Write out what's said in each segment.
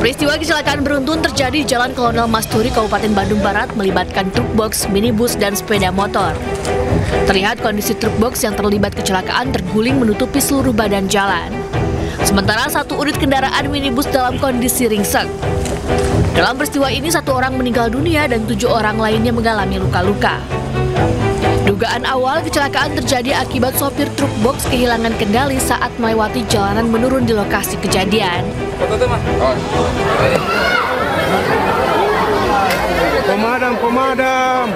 Peristiwa kecelakaan beruntun terjadi di Jalan Kolonel Masturi, Kabupaten Bandung Barat, melibatkan truk box, minibus, dan sepeda motor. Terlihat kondisi truk box yang terlibat kecelakaan terguling menutupi seluruh badan jalan. Sementara satu unit kendaraan minibus dalam kondisi ringsek. Dalam peristiwa ini 1 orang meninggal dunia dan 7 orang lainnya mengalami luka-luka. Dugaan awal kecelakaan terjadi akibat sopir truk box kehilangan kendali saat melewati jalanan menurun di lokasi kejadian. Pemadam.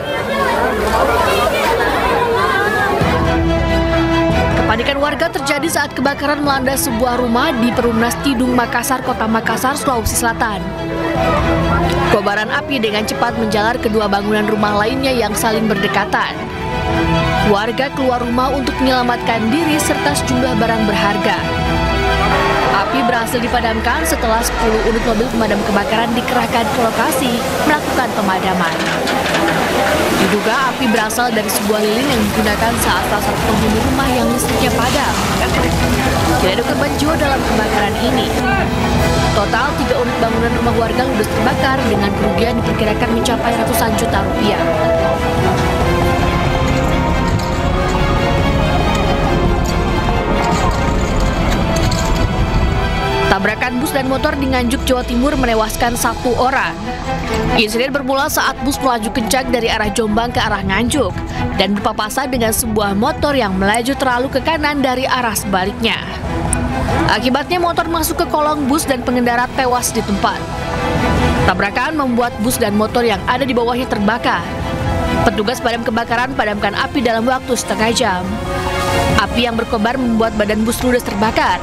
Kepanikan warga terjadi saat kebakaran melanda sebuah rumah di Perumnas Tidung, Makassar, Kota Makassar, Sulawesi Selatan. Kobaran api dengan cepat menjalar kedua bangunan rumah lainnya yang saling berdekatan. Warga keluar rumah untuk menyelamatkan diri serta sejumlah barang berharga. Api berhasil dipadamkan setelah 10 unit mobil pemadam kebakaran dikerahkan ke lokasi melakukan pemadaman. Diduga api berasal dari sebuah lilin yang digunakan saat salah satu penghuni rumah yang listriknya padam. Tidak ada korban jiwa dalam kebakaran ini. Total 3 unit bangunan rumah warga ludes terbakar dengan kerugian diperkirakan mencapai ratusan juta rupiah. Tabrakan bus dan motor di Nganjuk, Jawa Timur menewaskan 1 orang. Insiden bermula saat bus melaju kencang dari arah Jombang ke arah Nganjuk dan berpapasan dengan sebuah motor yang melaju terlalu ke kanan dari arah sebaliknya. Akibatnya motor masuk ke kolong bus dan pengendara tewas di tempat. Tabrakan membuat bus dan motor yang ada di bawahnya terbakar. Petugas pemadam kebakaran padamkan api dalam waktu setengah jam. Api yang berkobar membuat badan bus ludes terbakar.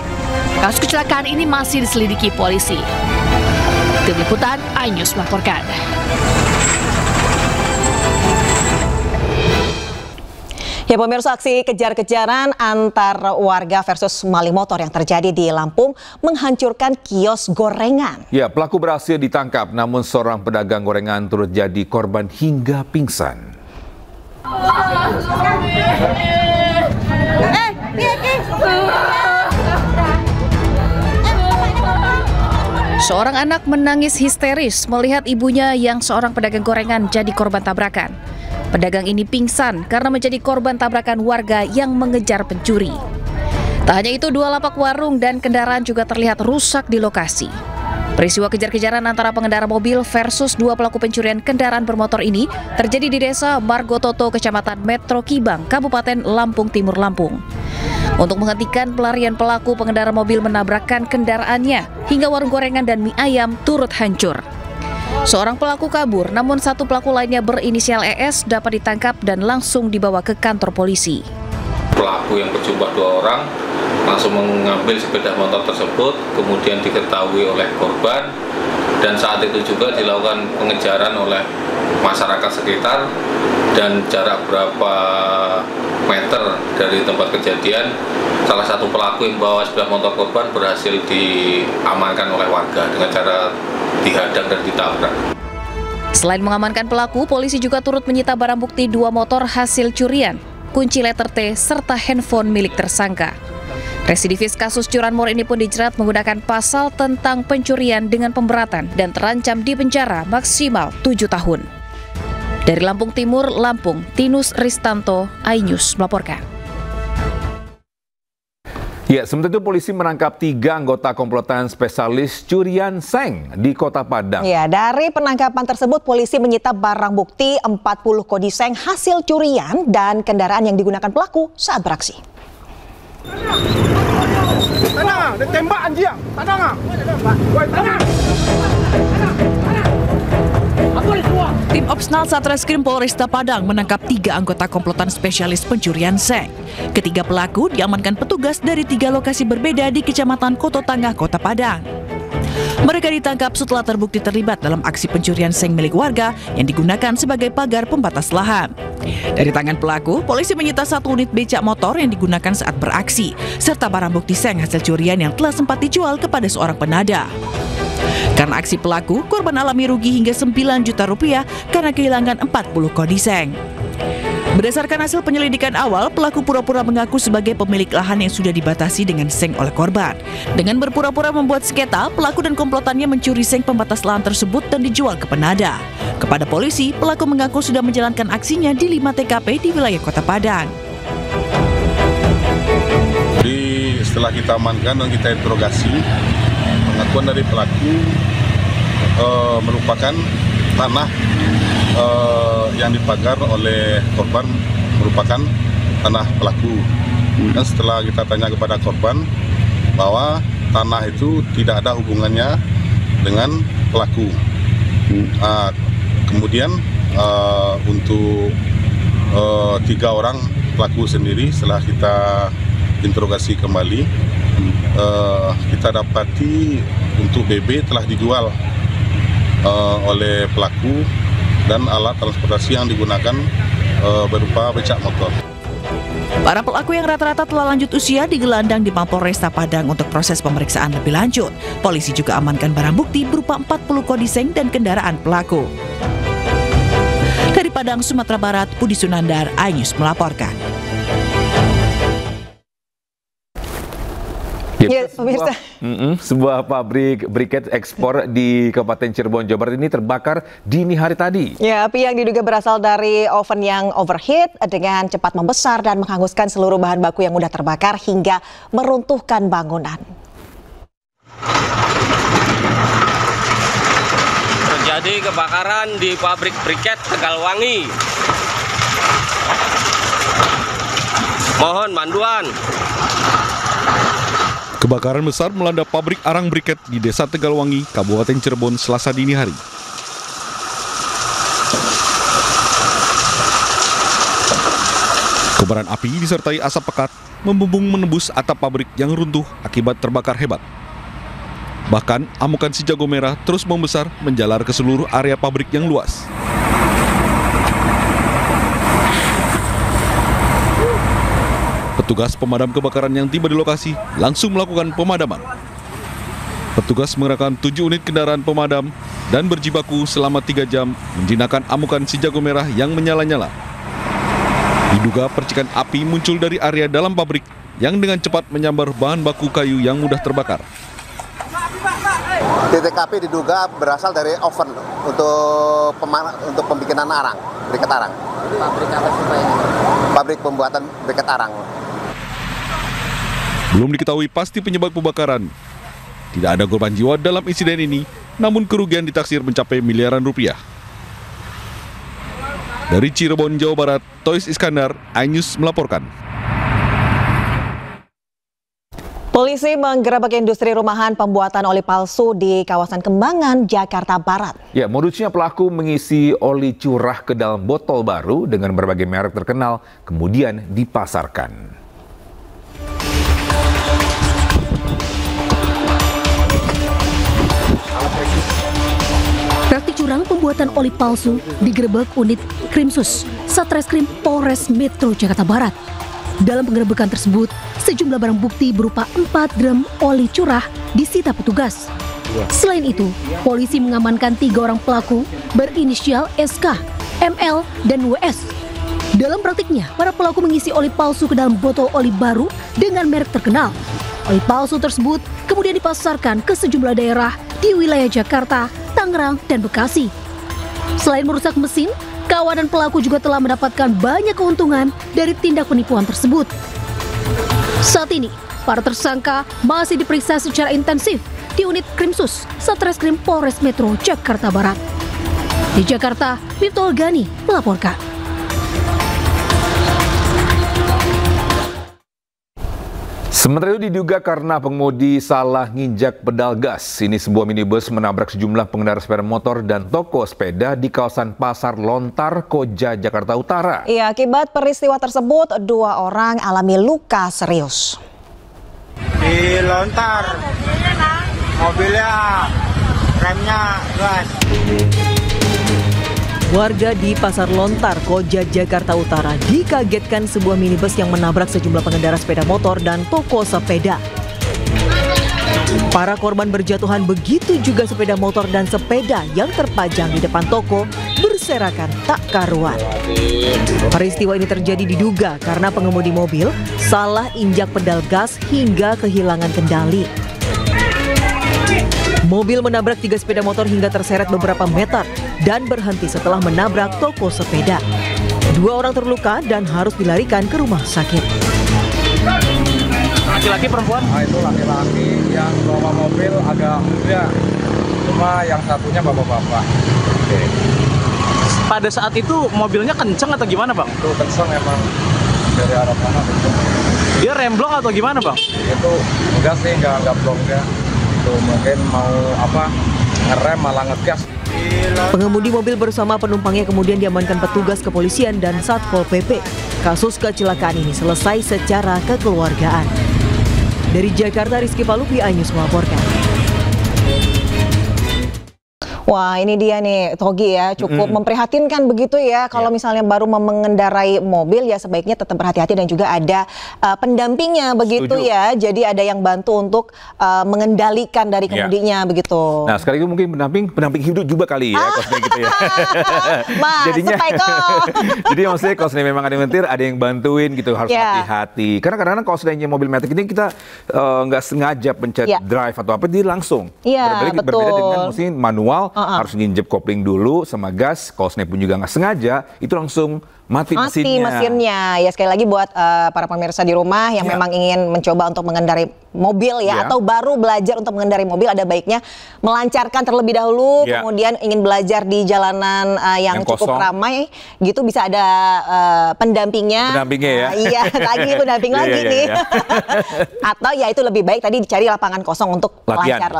Kasus kecelakaan ini masih diselidiki polisi. Tim Liputan iNews melaporkan. Ya pemirsa, aksi kejar-kejaran antar warga versus maling motor yang terjadi di Lampung menghancurkan kios gorengan. Ya, pelaku berhasil ditangkap, namun seorang pedagang gorengan turut jadi korban hingga pingsan. Seorang anak menangis histeris melihat ibunya yang seorang pedagang gorengan jadi korban tabrakan. Pedagang ini pingsan karena menjadi korban tabrakan warga yang mengejar pencuri. Tak hanya itu, 2 lapak warung dan kendaraan juga terlihat rusak di lokasi. Peristiwa kejar-kejaran antara pengendara mobil versus 2 pelaku pencurian kendaraan bermotor ini terjadi di Desa Margototo, Kecamatan Metro Kibang, Kabupaten Lampung Timur, Lampung. Untuk menghentikan pelarian pelaku, pengendara mobil menabrakkan kendaraannya hingga warung gorengan dan mie ayam turut hancur. Seorang pelaku kabur, namun 1 pelaku lainnya berinisial ES dapat ditangkap dan langsung dibawa ke kantor polisi. Pelaku yang berjumlah 2 orang langsung mengambil sepeda motor tersebut, kemudian diketahui oleh korban, dan saat itu juga dilakukan pengejaran oleh masyarakat sekitar, dan jarak berapa meter dari tempat kejadian salah satu pelaku yang membawa sepeda motor korban berhasil diamankan oleh warga dengan cara dihadang dan ditabrak. Selain mengamankan pelaku, polisi juga turut menyita barang bukti 2 motor hasil curian, kunci letter T, serta handphone milik tersangka. Residivis kasus curanmor ini pun dijerat menggunakan pasal tentang pencurian dengan pemberatan dan terancam di penjara maksimal 7 tahun. Dari Lampung Timur, Lampung, Tinus Ristanto, iNews melaporkan. Ya, sementara itu polisi menangkap 3 anggota komplotan spesialis curian seng di Kota Padang. Ya, dari penangkapan tersebut polisi menyita barang bukti 40 kodi seng hasil curian dan kendaraan yang digunakan pelaku saat beraksi. Tanang, ditembak anjing. Tanang. Tanang. Tim Opsnal Satreskrim Polresta Padang menangkap 3 anggota komplotan spesialis pencurian seng. Ketiga pelaku diamankan petugas dari 3 lokasi berbeda di Kecamatan Koto Tangah, Kota Padang. Mereka ditangkap setelah terbukti terlibat dalam aksi pencurian seng milik warga yang digunakan sebagai pagar pembatas lahan. Dari tangan pelaku, polisi menyita 1 unit becak motor yang digunakan saat beraksi, serta barang bukti seng hasil curian yang telah sempat dijual kepada seorang penada. Karena aksi pelaku, korban alami rugi hingga 9 juta rupiah karena kehilangan 40 kodi seng. Berdasarkan hasil penyelidikan awal, pelaku pura-pura mengaku sebagai pemilik lahan yang sudah dibatasi dengan seng oleh korban. Dengan berpura-pura membuat sengketa, pelaku dan komplotannya mencuri seng pembatas lahan tersebut dan dijual ke penada. Kepada polisi, pelaku mengaku sudah menjalankan aksinya di 5 TKP di wilayah Kota Padang. Setelah kita amankan dan kita interogasi, pengakuan dari pelaku merupakan tanah yang dipagar oleh korban merupakan tanah pelaku. Dan setelah kita tanya kepada korban bahwa tanah itu tidak ada hubungannya dengan pelaku. Kemudian untuk 3 orang pelaku sendiri setelah kita interogasi kembali, kita dapati untuk BB telah dijual oleh pelaku dan alat transportasi yang digunakan berupa becak motor. Para pelaku yang rata-rata telah lanjut usia digelandang di Mapolresta Padang untuk proses pemeriksaan lebih lanjut. Polisi juga amankan barang bukti berupa 40 kodi seng dan kendaraan pelaku. Dari Padang, Sumatera Barat, Budi Sunandar, iNews melaporkan. Ya, pemirsa. Sebuah pabrik briket ekspor di Kabupaten Cirebon, Jawa Barat ini terbakar dini hari tadi. Ya, api yang diduga berasal dari oven yang overheat dengan cepat membesar dan menghanguskan seluruh bahan baku yang mudah terbakar hingga meruntuhkan bangunan. Terjadi kebakaran di pabrik briket Tegalwangi. Mohon bantuan. Kebakaran besar melanda pabrik arang briket di Desa Tegalwangi, Kabupaten Cirebon, Selasa dini hari. Kobaran api disertai asap pekat membumbung menembus atap pabrik yang runtuh akibat terbakar hebat. Bahkan, amukan si jago merah terus membesar menjalar ke seluruh area pabrik yang luas. Petugas pemadam kebakaran yang tiba di lokasi langsung melakukan pemadaman. Petugas mengerahkan 7 unit kendaraan pemadam dan berjibaku selama 3 jam menjinakkan amukan si jago merah yang menyala-nyala. Diduga percikan api muncul dari area dalam pabrik yang dengan cepat menyambar bahan baku kayu yang mudah terbakar. Titik api diduga berasal dari oven untuk pembikinan arang, briket arang. Pabrik apa sih Pak ini? Pabrik pembuatan briket arang. Belum diketahui pasti penyebab kebakaran. Tidak ada korban jiwa dalam insiden ini, namun kerugian ditaksir mencapai miliaran rupiah. Dari Cirebon, Jawa Barat, Tois Iskandar, iNews melaporkan. Polisi menggerebek industri rumahan pembuatan oli palsu di kawasan Kembangan, Jakarta Barat. Ya, modusnya pelaku mengisi oli curah ke dalam botol baru dengan berbagai merek terkenal, kemudian dipasarkan. Praktik curang pembuatan oli palsu digerebek unit Krimsus, Satreskrim Polres Metro Jakarta Barat. Dalam penggerebekan tersebut, sejumlah barang bukti berupa 4 drum oli curah disita petugas. Selain itu, polisi mengamankan 3 orang pelaku berinisial SK, ML, dan WS. Dalam praktiknya, para pelaku mengisi oli palsu ke dalam botol oli baru dengan merek terkenal. Oli palsu tersebut kemudian dipasarkan ke sejumlah daerah di wilayah Jakarta, Tangerang, dan Bekasi. Selain merusak mesin, kawanan pelaku juga telah mendapatkan banyak keuntungan dari tindak penipuan tersebut. Saat ini, para tersangka masih diperiksa secara intensif di unit Krimsus, Satreskrim Polres Metro Jakarta Barat. Di Jakarta, Miftol Gani melaporkan. Sementara itu diduga karena pengemudi salah nginjak pedal gas. Ini sebuah minibus menabrak sejumlah pengendara sepeda motor dan toko sepeda di kawasan Pasar Lontar, Koja, Jakarta Utara. Iya, akibat peristiwa tersebut 2 orang alami luka serius. Di Lontar, mobilnya remnya gas. Warga di Pasar Lontar, Koja, Jakarta Utara dikagetkan sebuah minibus yang menabrak sejumlah pengendara sepeda motor dan toko sepeda. Para korban berjatuhan, begitu juga sepeda motor dan sepeda yang terpajang di depan toko bersih berserakan tak karuan. Peristiwa ini terjadi diduga karena pengemudi mobil salah injak pedal gas hingga kehilangan kendali. Mobil menabrak 3 sepeda motor hingga terseret beberapa meter dan berhenti setelah menabrak toko sepeda. 2 orang terluka dan harus dilarikan ke rumah sakit. Laki-laki perempuan? Itu laki-laki yang bawa mobil agak muda, cuma yang satunya bapak-bapak. Oke. Pada saat itu mobilnya kenceng atau gimana, Bang? Itu kenceng emang, dari arah mana kenceng. Dia remblong atau gimana, Bang? Itu enggak sih, enggak blong ya. Itu mungkin mau ngerem malah ngegas. Pengemudi mobil bersama penumpangnya kemudian diamankan petugas kepolisian dan Satpol PP. Kasus kecelakaan ini selesai secara kekeluargaan. Dari Jakarta, Rizky Palupi, iNews melaporkan. Wah, ini dia nih Togi ya, cukup memprihatinkan begitu ya. Kalau misalnya baru mengendarai mobil ya sebaiknya tetap berhati-hati dan juga ada pendampingnya begitu. Setuju. Ya. Jadi ada yang bantu untuk mengendalikan dari kemudinya begitu. Nah, sekali itu mungkin pendamping hidup juga kali ya, kosnya gitu ya. Mas, jadinya, jadi maksudnya kalau memang ada yang mentir, ada yang bantuin gitu, harus hati-hati. Karena kadang-kadang kalau seandainya mobil metik ini kita nggak sengaja pencet drive atau apa, dia langsung. Berbeda dengan mesin manual. Harus nginjek kopling dulu sama gas, kalau pun juga nggak sengaja, itu langsung mati mesinnya. Ya sekali lagi buat para pemirsa di rumah yang memang ingin mencoba untuk mengendarai mobil ya, atau baru belajar untuk mengendarai mobil, ada baiknya melancarkan terlebih dahulu, kemudian ingin belajar di jalanan yang cukup ramai, gitu bisa ada pendampingnya. Ya. Iya, lagi pendamping lagi nih. Atau ya itu lebih baik tadi dicari lapangan kosong untuk latihan.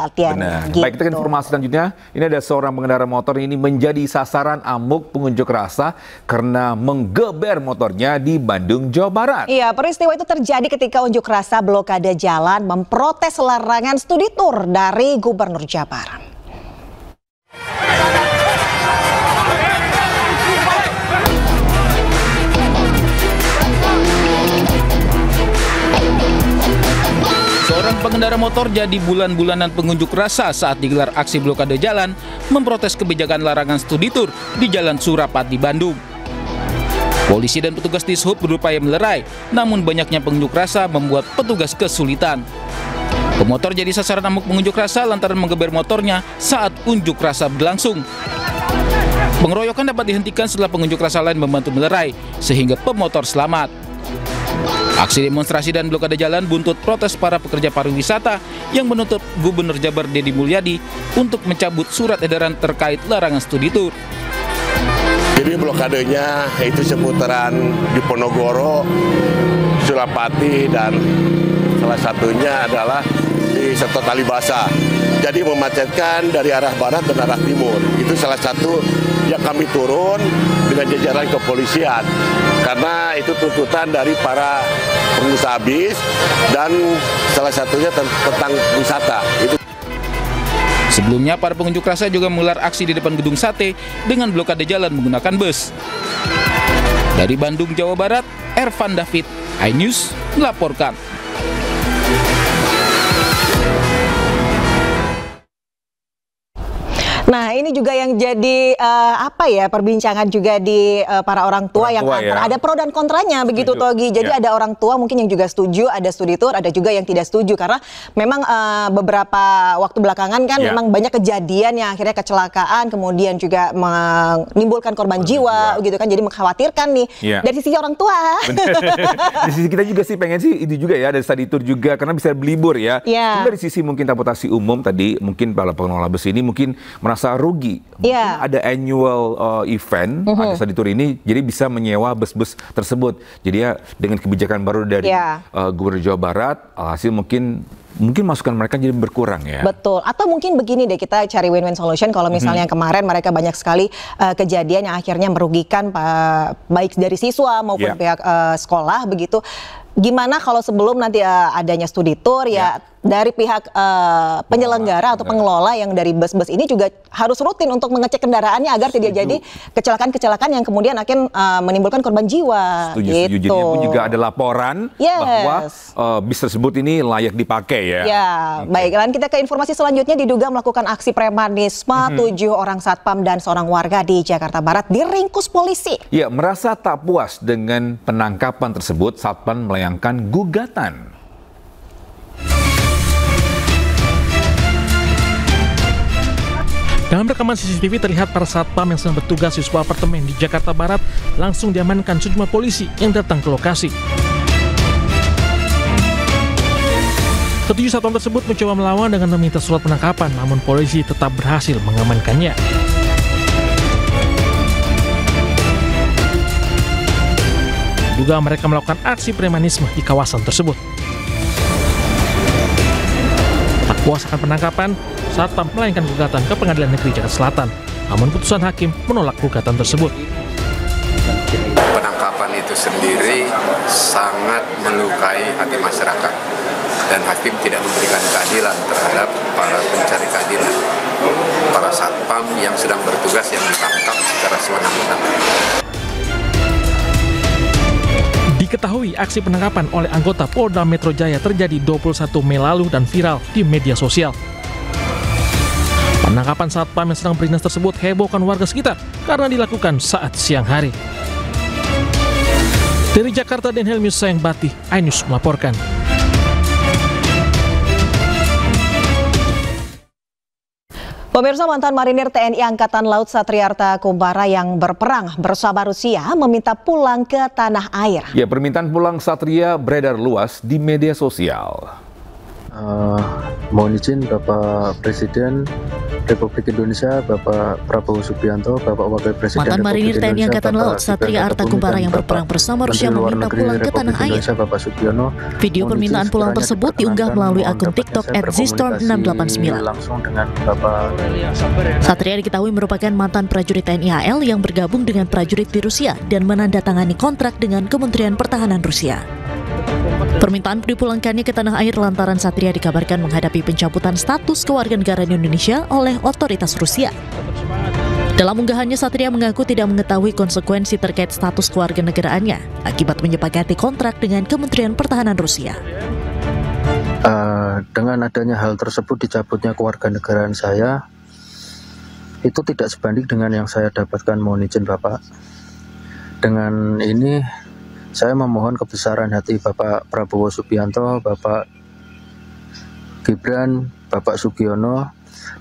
Gitu. Baik, kita ke informasi selanjutnya. Ini ada seorang pengendara motor ini menjadi sasaran amuk pengunjuk rasa karena menggeber motornya di Bandung, Jawa Barat. Iya, peristiwa itu terjadi ketika unjuk rasa blokade jalan memprotes larangan studi tour dari Gubernur Jawa Barat. Seorang pengendara motor jadi bulan-bulanan pengunjuk rasa saat digelar aksi blokade jalan memprotes kebijakan larangan studi tour di Jalan Surapat di Bandung. Polisi dan petugas Dishub berupaya melerai, namun banyaknya pengunjuk rasa membuat petugas kesulitan. Pemotor jadi sasaran amuk pengunjuk rasa lantaran menggeber motornya saat unjuk rasa berlangsung. Pengeroyokan dapat dihentikan setelah pengunjuk rasa lain membantu melerai, sehingga pemotor selamat. Aksi demonstrasi dan blokade jalan buntut protes para pekerja pariwisata yang menuntut Gubernur Jabar Deddy Mulyadi untuk mencabut surat edaran terkait larangan studi tour. Jadi blokadenya itu seputaran Diponegoro, Surapati, dan salah satunya adalah di Seto Kalibasa. Jadi memacetkan dari arah barat dan arah timur. Itu salah satu yang kami turun dengan jajaran kepolisian. Karena itu tuntutan dari para pengusaha bis dan salah satunya tentang wisata. Sebelumnya, para pengunjuk rasa juga menggelar aksi di depan gedung sate dengan blokade jalan menggunakan bus. Dari Bandung, Jawa Barat, Ervan David, iNews melaporkan. Nah, ini juga yang jadi perbincangan juga di para orang tua yang ada pro dan kontranya begitu Togi. Jadi ada orang tua mungkin yang juga setuju ada studi tour, ada juga yang tidak setuju karena memang beberapa waktu belakangan kan memang banyak kejadian yang akhirnya kecelakaan, kemudian juga menimbulkan korban jiwa gitu kan. Jadi mengkhawatirkan nih dari sisi orang tua. Di sisi kita juga sih pengen sih itu juga ya, ada studi tour juga karena bisa berlibur ya. Cuma dari sisi mungkin transportasi umum tadi mungkin para pengelola bus ini mungkin merasa rugi. Mungkin ada annual event, ada studi tour ini, jadi bisa menyewa bus-bus tersebut. Jadi ya dengan kebijakan baru dari Gubernur Jawa Barat, hasil mungkin masukan mereka jadi berkurang ya. Betul. Atau mungkin begini deh, kita cari win-win solution. Kalau misalnya kemarin mereka banyak sekali kejadian yang akhirnya merugikan baik dari siswa maupun pihak sekolah begitu. gimana kalau sebelum nanti adanya studi tour ya dari pihak penyelenggara atau pengelola yang dari bus-bus ini juga harus rutin untuk mengecek kendaraannya agar tidak jadi kecelakaan-kecelakaan yang kemudian akan menimbulkan korban jiwa. Setuju. Jadi pun juga ada laporan bahwa bis tersebut ini layak dipakai ya. Ya, baik. Dan kita ke informasi selanjutnya, diduga melakukan aksi premanisme 7 orang satpam dan seorang warga di Jakarta Barat diringkus polisi. Ya, merasa tak puas dengan penangkapan tersebut, satpam melayangkan gugatan. Dalam rekaman CCTV terlihat para satpam yang sedang bertugas di sebuah apartemen di Jakarta Barat langsung diamankan sejumlah polisi yang datang ke lokasi. Ketujuh satpam tersebut mencoba melawan dengan meminta surat penangkapan, namun polisi tetap berhasil mengamankannya. Juga mereka melakukan aksi premanisme di kawasan tersebut. Tak puas akan penangkapan, satpam melayangkan gugatan ke Pengadilan Negeri Jakarta Selatan. Namun putusan hakim menolak gugatan tersebut. Penangkapan itu sendiri sangat melukai hati masyarakat dan hakim tidak memberikan keadilan terhadap para pencari keadilan, para satpam yang sedang bertugas yang ditangkap secara sewenang-wenang. Diketahui aksi penangkapan oleh anggota Polda Metro Jaya terjadi 21 Mei lalu dan viral di media sosial. Penangkapan satpam yang sedang berdinas tersebut hebohkan warga sekitar karena dilakukan saat siang hari. Dari Jakarta, Dan Helmius Sayang Batih, iNews melaporkan. Pemirsa, mantan marinir TNI Angkatan Laut Satria Arta Kumbara yang berperang bersama Rusia meminta pulang ke tanah air. Ya, permintaan pulang Satria beredar luas di media sosial. Mohon izin Bapak Presiden Republik Indonesia, Bapak Prabowo Subianto, Bapak Wakil Presiden mantan marinir TNI Angkatan Laut Satria Arta Kumbara yang berperang bersama Rusia meminta pulang ke tanah air. Video permintaan pulang tersebut diunggah melalui akun TikTok @zistorm689. Satria diketahui merupakan mantan prajurit TNI AL yang bergabung dengan prajurit di Rusia dan menandatangani kontrak dengan Kementerian Pertahanan Rusia. Permintaan dipulangkannya ke tanah air lantaran Satria dikabarkan menghadapi pencabutan status kewarganegaraan Indonesia oleh otoritas Rusia. Dalam unggahannya, Satria mengaku tidak mengetahui konsekuensi terkait status kewarganegaraannya akibat menyepakati kontrak dengan Kementerian Pertahanan Rusia. Dengan adanya hal tersebut, dicabutnya kewarganegaraan saya, itu tidak sebanding dengan yang saya dapatkan. Mohon izin Bapak. Dengan ini saya memohon kebesaran hati Bapak Prabowo Subianto, Bapak Gibran, Bapak Sugiono,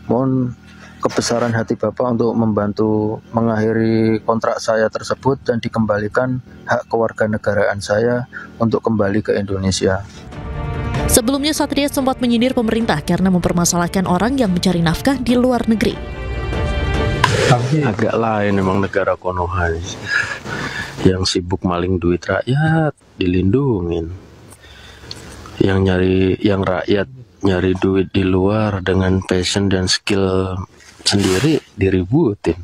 mohon kebesaran hati Bapak untuk membantu mengakhiri kontrak saya tersebut dan dikembalikan hak kewarganegaraan saya untuk kembali ke Indonesia. Sebelumnya, Satria sempat menyindir pemerintah karena mempermasalahkan orang yang mencari nafkah di luar negeri. Agak lain memang negara Konoha, yang sibuk maling duit rakyat dilindungin, yang rakyat nyari duit di luar dengan passion dan skill sendiri diributin.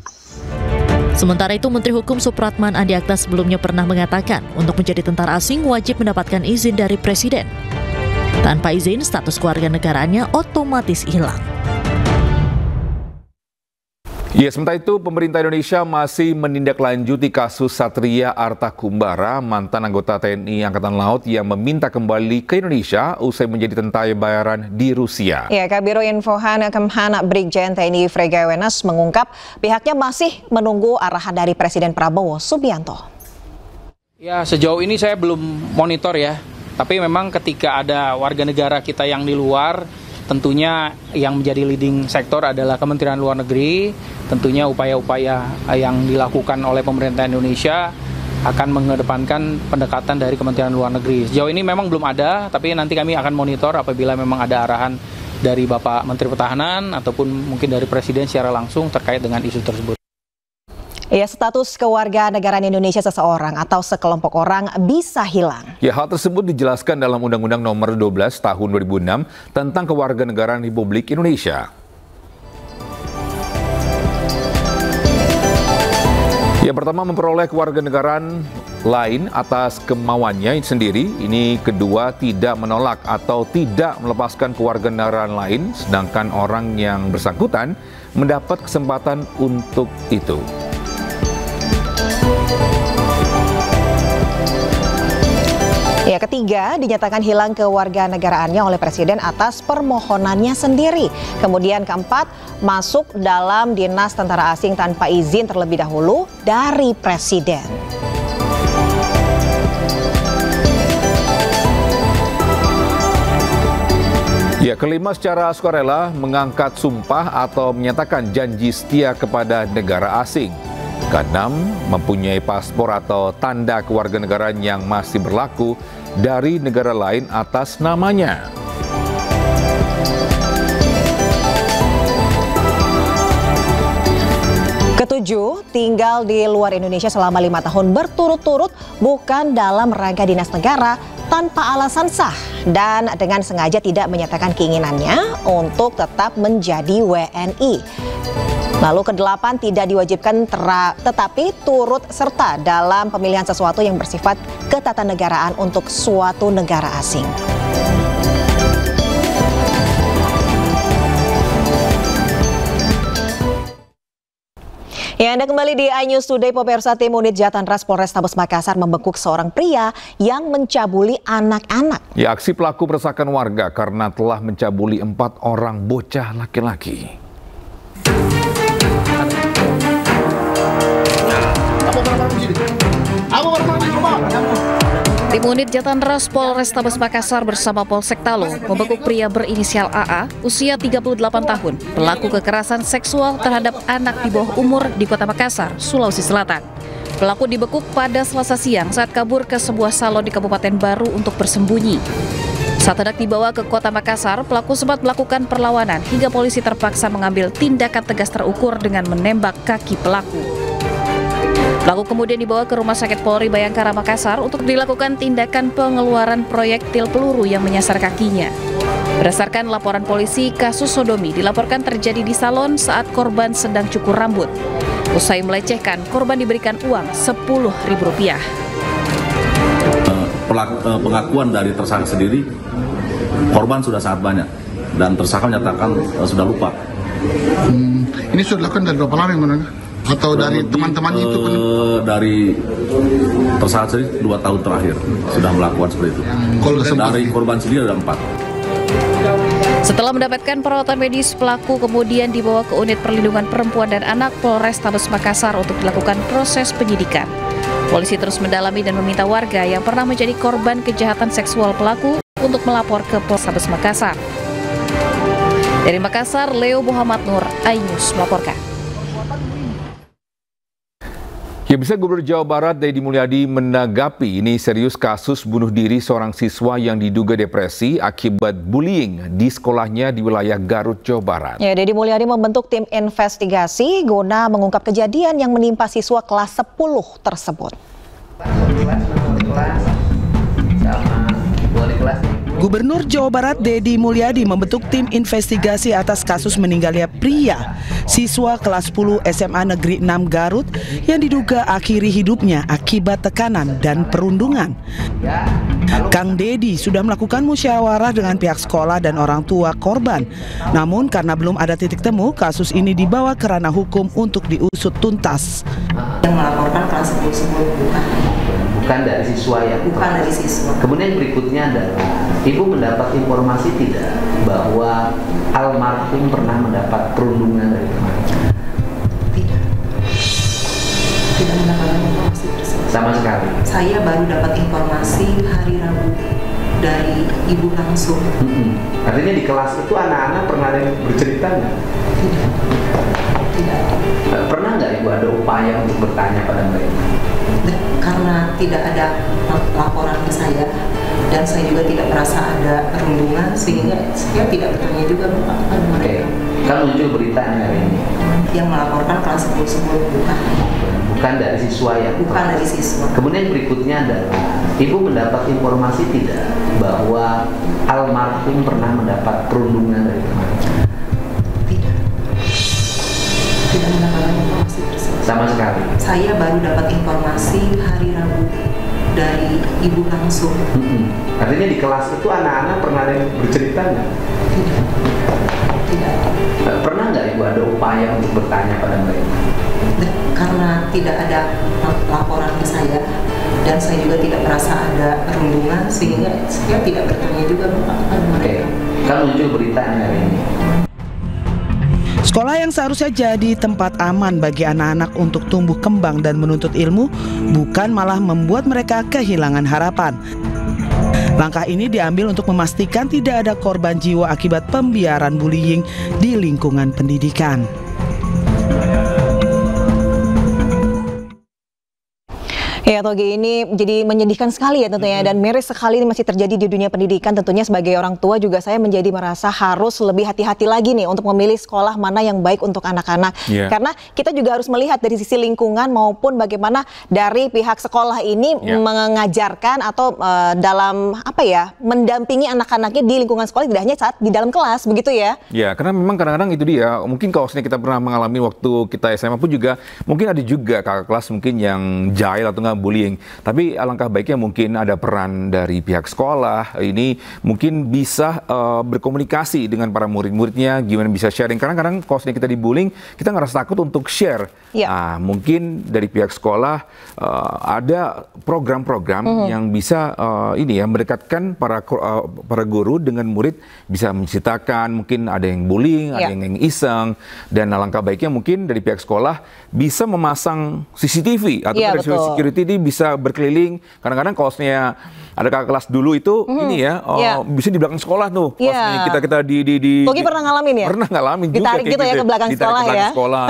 Sementara itu, Menteri Hukum Supratman Andi Akta sebelumnya pernah mengatakan untuk menjadi tentara asing wajib mendapatkan izin dari Presiden. Tanpa izin, status kewarganegaraannya otomatis hilang. Ya, sementara itu pemerintah Indonesia masih menindaklanjuti kasus Satria Arta Kumbara, mantan anggota TNI Angkatan Laut yang meminta kembali ke Indonesia usai menjadi tentara bayaran di Rusia. Ya, Kabiro Infohan Kemhan Brigjen TNI Frega Wenas mengungkap pihaknya masih menunggu arahan dari Presiden Prabowo Subianto. Ya, sejauh ini saya belum monitor ya, tapi memang ketika ada warga negara kita yang di luar, tentunya yang menjadi leading sektor adalah Kementerian Luar Negeri. Tentunya upaya-upaya yang dilakukan oleh pemerintah Indonesia akan mengedepankan pendekatan dari Kementerian Luar Negeri. Sejauh ini memang belum ada, tapi nanti kami akan monitor apabila memang ada arahan dari Bapak Menteri Pertahanan ataupun mungkin dari Presiden secara langsung terkait dengan isu tersebut. Ya, status kewarganegaraan Indonesia seseorang atau sekelompok orang bisa hilang. Ya, hal tersebut dijelaskan dalam Undang-Undang Nomor 12 Tahun 2006 tentang Kewarganegaraan Republik Indonesia. Yang pertama, memperoleh kewarganegaraan lain atas kemauannya sendiri. Ini kedua tidak menolak atau tidak melepaskan kewarganegaraan lain, sedangkan orang yang bersangkutan mendapat kesempatan untuk itu. Ya, ketiga dinyatakan hilang kewarganegaraannya oleh Presiden atas permohonannya sendiri. Kemudian keempat, masuk dalam dinas tentara asing tanpa izin terlebih dahulu dari Presiden. Ya, kelima secara sukarela mengangkat sumpah atau menyatakan janji setia kepada negara asing. Keenam, mempunyai paspor atau tanda kewarganegaraan yang masih berlaku dari negara lain atas namanya. Ketujuh, tinggal di luar Indonesia selama 5 tahun berturut-turut bukan dalam rangka dinas negara tanpa alasan sah dan dengan sengaja tidak menyatakan keinginannya untuk tetap menjadi WNI. Lalu kedelapan, tidak diwajibkan tetapi turut serta dalam pemilihan sesuatu yang bersifat ketatanegaraan untuk suatu negara asing. Ya, Anda kembali di iNews Today. Pemirsa, tim unit Jatanras Polrestabes Makassar membekuk seorang pria yang mencabuli anak-anak. Ya, aksi pelaku meresahkan warga karena telah mencabuli 4 orang bocah laki-laki. Tim unit Jatanras Polrestabes Makassar bersama Polsek Talo membekuk pria berinisial AA, usia 38 tahun, pelaku kekerasan seksual terhadap anak di bawah umur di Kota Makassar, Sulawesi Selatan. Pelaku dibekuk pada Selasa siang saat kabur ke sebuah salon di Kabupaten Baru untuk bersembunyi. Saat hendak dibawa ke Kota Makassar, pelaku sempat melakukan perlawanan hingga polisi terpaksa mengambil tindakan tegas terukur dengan menembak kaki pelaku. Pelaku kemudian dibawa ke Rumah Sakit Polri Bayangkara Makassar untuk dilakukan tindakan pengeluaran proyektil peluru yang menyasar kakinya. Berdasarkan laporan polisi, kasus sodomi dilaporkan terjadi di salon saat korban sedang cukur rambut. Usai melecehkan, korban diberikan uang Rp10.000. Pengakuan dari tersangka sendiri, korban sudah sangat banyak dan tersangka menyatakan sudah lupa. Ini sudah dilakukan dari berapa lama yang mana? Atau dari teman-temannya itu? Dari tersangka sendiri 2 tahun terakhir sudah melakukan seperti itu. Dari korban sendiri ada 4. Setelah mendapatkan perawatan medis, pelaku kemudian dibawa ke Unit Perlindungan Perempuan dan Anak Polrestabes Makassar untuk dilakukan proses penyidikan. Polisi terus mendalami dan meminta warga yang pernah menjadi korban kejahatan seksual pelaku untuk melapor ke Polrestabes Makassar. Dari Makassar, Leo Muhammad Nur, iNews melaporkan. Ya, bisa Gubernur Jawa Barat Deddy Mulyadi menanggapi ini serius kasus bunuh diri seorang siswa yang diduga depresi akibat bullying di sekolahnya di wilayah Garut, Jawa Barat. Ya, Deddy Mulyadi membentuk tim investigasi guna mengungkap kejadian yang menimpa siswa kelas 10 tersebut. Gubernur Jawa Barat Deddy Mulyadi membentuk tim investigasi atas kasus meninggalnya pria, siswa kelas 10 SMA Negeri 6 Garut yang diduga akhiri hidupnya akibat tekanan dan perundungan. Kang Deddy sudah melakukan musyawarah dengan pihak sekolah dan orang tua korban. Namun karena belum ada titik temu, kasus ini dibawa ke ranah hukum untuk diusut tuntas. Yang melaporkan kelas 10 bukan dari siswa ya? Bukan dari siswa. Kemudian berikutnya adalah, Ibu mendapat informasi tidak bahwa almarhum pernah mendapat perundungan dari teman? Tidak. Tidak mendapatkan informasi tersebut. Sama sekali? Saya baru dapat informasi hari Rabu dari Ibu langsung. Artinya di kelas itu anak-anak pernah ada yang bercerita nggak? Tidak. Tidak. Pernah nggak Ibu ada upaya untuk bertanya pada mereka? Karena tidak ada laporan ke saya dan saya juga tidak merasa ada perundungan, sehingga saya tidak bertanya juga kepada mereka. Kan muncul beritanya hari ini yang melaporkan kelas 10 bukan dari siswa ya? Bukan dari siswa. Kemudian berikutnya adalah, Ibu mendapat informasi tidak bahwa almarhum pernah mendapat perundungan dari teman? Tidak. Tidak mendapatkan informasi tersebut. Sama sekali. Saya baru dapat informasi hari Rabu dari ibu langsung. Artinya di kelas itu anak-anak pernah ada yang bercerita nggak? Tidak. Pernah nggak ibu ada upaya untuk bertanya pada mereka? Karena tidak ada laporan ke saya dan saya juga tidak merasa ada perundungan sehingga saya tidak bertanya juga kepada mereka. Kan muncul beritanya hari ini. Sekolah yang seharusnya jadi tempat aman bagi anak-anak untuk tumbuh kembang dan menuntut ilmu, bukan malah membuat mereka kehilangan harapan. Langkah ini diambil untuk memastikan tidak ada korban jiwa akibat pembiaran bullying di lingkungan pendidikan. Ya Togi, ini jadi menyedihkan sekali ya tentunya dan miris sekali ini masih terjadi di dunia pendidikan. Tentunya sebagai orang tua juga saya menjadi merasa harus lebih hati-hati lagi nih untuk memilih sekolah mana yang baik untuk anak-anak. Karena kita juga harus melihat dari sisi lingkungan maupun bagaimana dari pihak sekolah ini mengajarkan atau dalam apa ya, mendampingi anak-anaknya di lingkungan sekolah, tidak hanya saat di dalam kelas, begitu ya? Ya, karena memang kadang-kadang itu dia, mungkin kalau kita pernah mengalami waktu kita SMA pun juga, mungkin ada juga kakak kelas mungkin yang jahil atau bullying. Tapi alangkah baiknya mungkin ada peran dari pihak sekolah ini mungkin bisa berkomunikasi dengan para murid-muridnya, gimana bisa sharing. Karena kadang kalau kita dibullying, kita ngerasa takut untuk share. Nah, mungkin dari pihak sekolah ada program-program yang bisa ini ya mendekatkan para guru dengan murid, bisa menceritakan mungkin ada yang bullying, ada yang iseng, dan alangkah baiknya mungkin dari pihak sekolah bisa memasang CCTV atau dari security ini bisa berkeliling. Kadang-kadang kosnya ada kakak kelas dulu itu ini ya bisa di belakang sekolah tuh. Kita di Togi pernah ngalamin ya? Pernah ngalamin juga. Ditarik gitu ya ke belakang sekolah ya? Sekolah,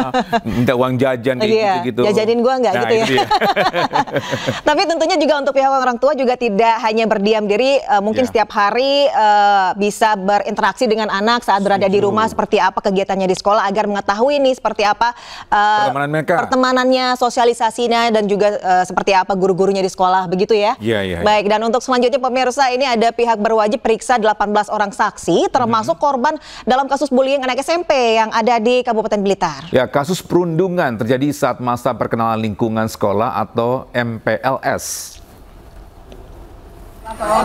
minta uang jajan kayak gitu. Jajanin gua nggak gitu ya? Tapi tentunya juga untuk pihak orang tua juga tidak hanya berdiam diri, mungkin setiap hari bisa berinteraksi dengan anak saat berada di rumah, seperti apa kegiatannya di sekolah agar mengetahui nih seperti apa pertemanannya, sosialisasinya, dan juga seperti apa guru-gurunya di sekolah, begitu ya? Baik, dan untuk selanjutnya pemirsa, ini ada pihak berwajib periksa 18 orang saksi, termasuk korban dalam kasus bullying anak SMP yang ada di Kabupaten Blitar. Ya, kasus perundungan terjadi saat masa perkenalan lingkungan sekolah atau MPLS.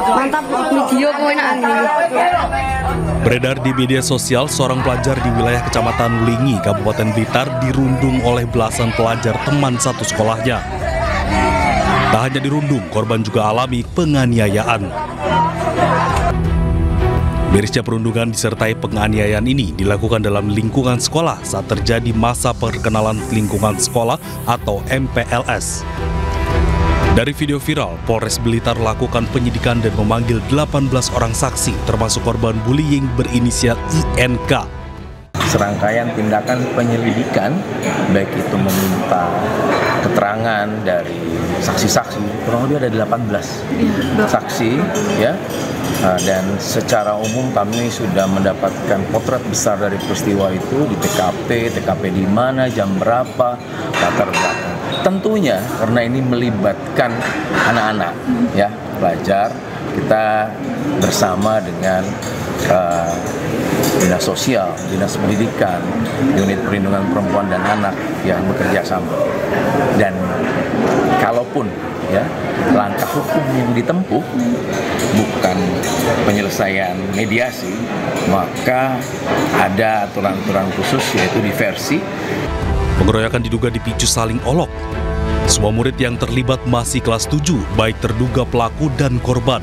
Mantap, video kewenangan. Beredar di media sosial, seorang pelajar di wilayah Kecamatan Lingi, Kabupaten Blitar dirundung oleh belasan pelajar teman satu sekolahnya. Tak hanya dirundung, korban juga alami penganiayaan. Mirisnya perundungan disertai penganiayaan ini dilakukan dalam lingkungan sekolah saat terjadi masa perkenalan lingkungan sekolah atau MPLS. Dari video viral, Polres Blitar lakukan penyidikan dan memanggil 18 orang saksi, termasuk korban bullying berinisial INK. Serangkaian tindakan penyelidikan, baik itu meminta keterangan dari saksi-saksi, kurang lebih ada 18 saksi, ya. Dan secara umum kami sudah mendapatkan potret besar dari peristiwa itu di TKP di mana, jam berapa, latar belakang. Tentunya karena ini melibatkan anak-anak, ya, pelajar, kita bersama dengan Dinas Sosial, Dinas Pendidikan, Unit Perlindungan Perempuan dan Anak yang bekerja sama. Dan kalaupun ya langkah hukum yang ditempuh bukan penyelesaian mediasi, maka ada aturan-aturan khusus yaitu diversi. Pengeroyokan diduga dipicu saling olok. Semua murid yang terlibat masih kelas 7, baik terduga pelaku dan korban.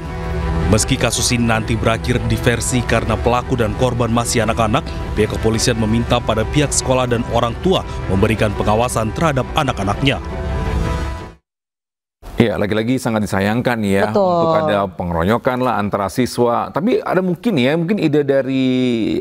Meski kasus ini nanti berakhir diversi karena pelaku dan korban masih anak-anak, pihak kepolisian meminta pada pihak sekolah dan orang tua memberikan pengawasan terhadap anak-anaknya. Ya, lagi-lagi sangat disayangkan ya. Betul. Untuk ada pengeroyokan lah antara siswa. Tapi ada mungkin ide dari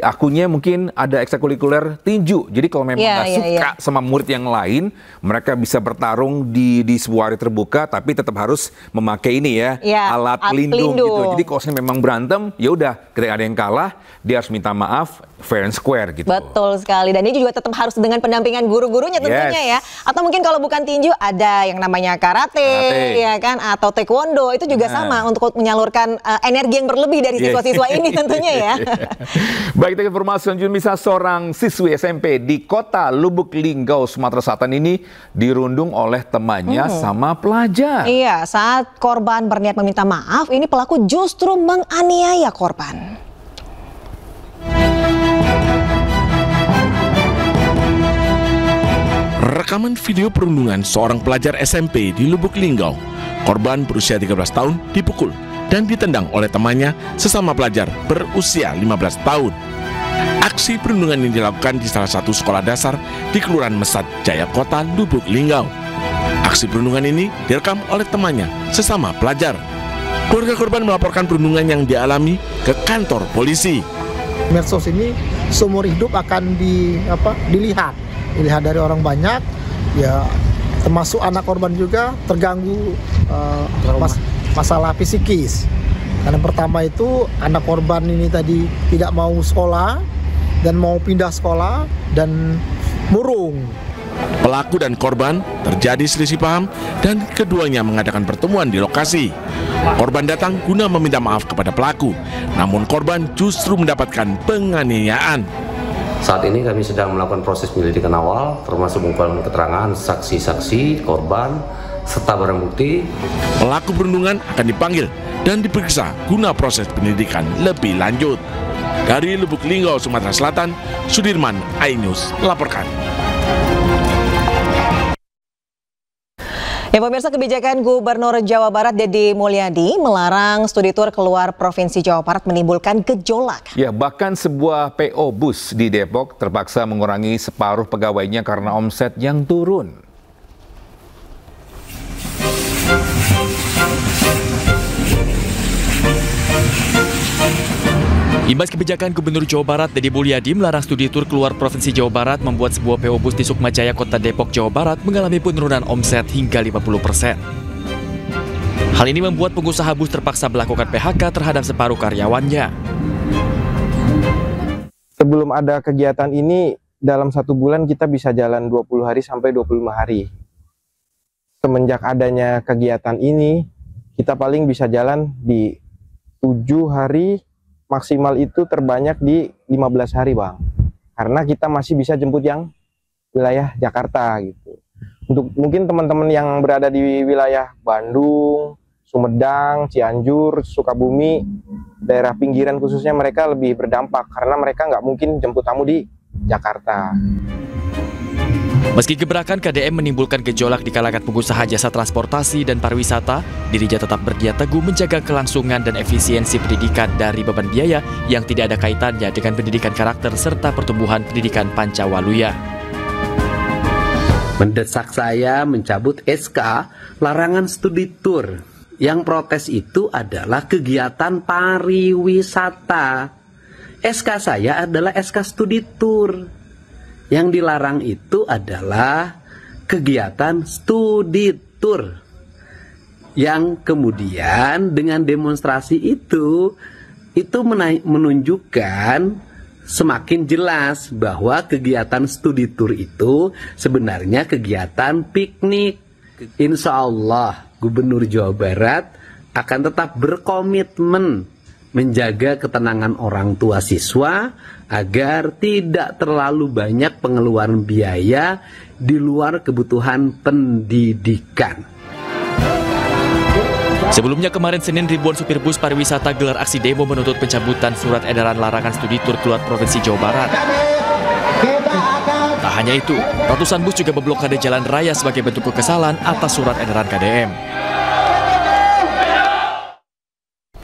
akunya mungkin ada ekstrakurikuler tinju. Jadi kalau memang nggak suka sama murid yang lain, mereka bisa bertarung di sebuah hari terbuka, tapi tetap harus memakai ini alat pelindung gitu. Jadi kalau memang berantem, ya udah, ketika ada yang kalah, dia harus minta maaf, fair and square gitu. Betul sekali. Dan ini juga tetap harus dengan pendampingan guru-gurunya tentunya ya. Atau mungkin kalau bukan tinju, ada yang namanya karate. ya kan, atau taekwondo itu juga sama untuk menyalurkan energi yang berlebih dari siswa-siswa ini tentunya ya. Baik, kita informasi selanjutnya, seorang siswi SMP di kota Lubuk Linggau, Sumatera Selatan ini dirundung oleh temannya sama pelajar. Iya, saat korban berniat meminta maaf, ini pelaku justru menganiaya korban. Rekaman video perundungan seorang pelajar SMP di Lubuk Linggau. Korban berusia 13 tahun dipukul dan ditendang oleh temannya sesama pelajar berusia 15 tahun. Aksi perundungan ini dilakukan di salah satu sekolah dasar di Kelurahan Mesat Jaya Kota, Lubuk Linggau. Aksi perundungan ini direkam oleh temannya sesama pelajar. Keluarga korban melaporkan perundungan yang dialami ke kantor polisi. Medsos ini seumur hidup akan dilihat dari orang banyak, ya termasuk anak korban juga terganggu masalah psikis. Karena pertama itu anak korban ini tadi tidak mau sekolah dan mau pindah sekolah dan murung. Pelaku dan korban terjadi selisih paham dan keduanya mengadakan pertemuan di lokasi. Korban datang guna meminta maaf kepada pelaku, namun korban justru mendapatkan penganiayaan. Saat ini kami sedang melakukan proses penyelidikan awal, termasuk mengumpulkan keterangan saksi-saksi, korban, serta barang bukti. Pelaku perundungan akan dipanggil dan diperiksa guna proses penyelidikan lebih lanjut. Dari Lubuk Linggau, Sumatera Selatan, Sudirman, iNews melaporkan. Ya pemirsa, kebijakan Gubernur Jawa Barat Deddy Mulyadi melarang studi tur keluar Provinsi Jawa Barat menimbulkan gejolak. Ya, bahkan sebuah PO bus di Depok terpaksa mengurangi separuh pegawainya karena omset yang turun. Imbas kebijakan Gubernur Jawa Barat Deddy Mulyadi melarang studi tur keluar Provinsi Jawa Barat membuat sebuah PO bus di Sukmajaya, Kota Depok, Jawa Barat mengalami penurunan omset hingga 50%. Hal ini membuat pengusaha bus terpaksa melakukan PHK terhadap separuh karyawannya. Sebelum ada kegiatan ini, dalam 1 bulan kita bisa jalan 20 hari sampai 25 hari. Semenjak adanya kegiatan ini, kita paling bisa jalan di 7 hari, maksimal itu terbanyak di 15 hari, Bang. Karena kita masih bisa jemput yang wilayah Jakarta gitu. Untuk mungkin teman-teman yang berada di wilayah Bandung, Sumedang, Cianjur, Sukabumi, daerah pinggiran khususnya, mereka lebih berdampak karena mereka nggak mungkin jemput tamu di Jakarta. Meski gebrakan KDM menimbulkan gejolak di kalangan pengusaha jasa transportasi dan pariwisata, dirinya tetap berniat teguh menjaga kelangsungan dan efisiensi pendidikan dari beban biaya yang tidak ada kaitannya dengan pendidikan karakter serta pertumbuhan pendidikan Pancawaluya. Mendesak saya mencabut SK larangan studi tur. Yang protes itu adalah kegiatan pariwisata. SK saya adalah SK studi tur. Yang dilarang itu adalah kegiatan studi tur. Yang kemudian dengan demonstrasi itu menunjukkan semakin jelas bahwa kegiatan studi tur itu sebenarnya kegiatan piknik. Insya Allah Gubernur Jawa Barat akan tetap berkomitmen menjaga ketenangan orang tua siswa agar tidak terlalu banyak pengeluaran biaya di luar kebutuhan pendidikan. Sebelumnya kemarin Senin, ribuan supir bus pariwisata gelar aksi demo menuntut pencabutan surat edaran larangan studi tur keluar Provinsi Jawa Barat. Tak hanya itu, ratusan bus juga memblokade jalan raya sebagai bentuk kekesalan atas surat edaran KDM.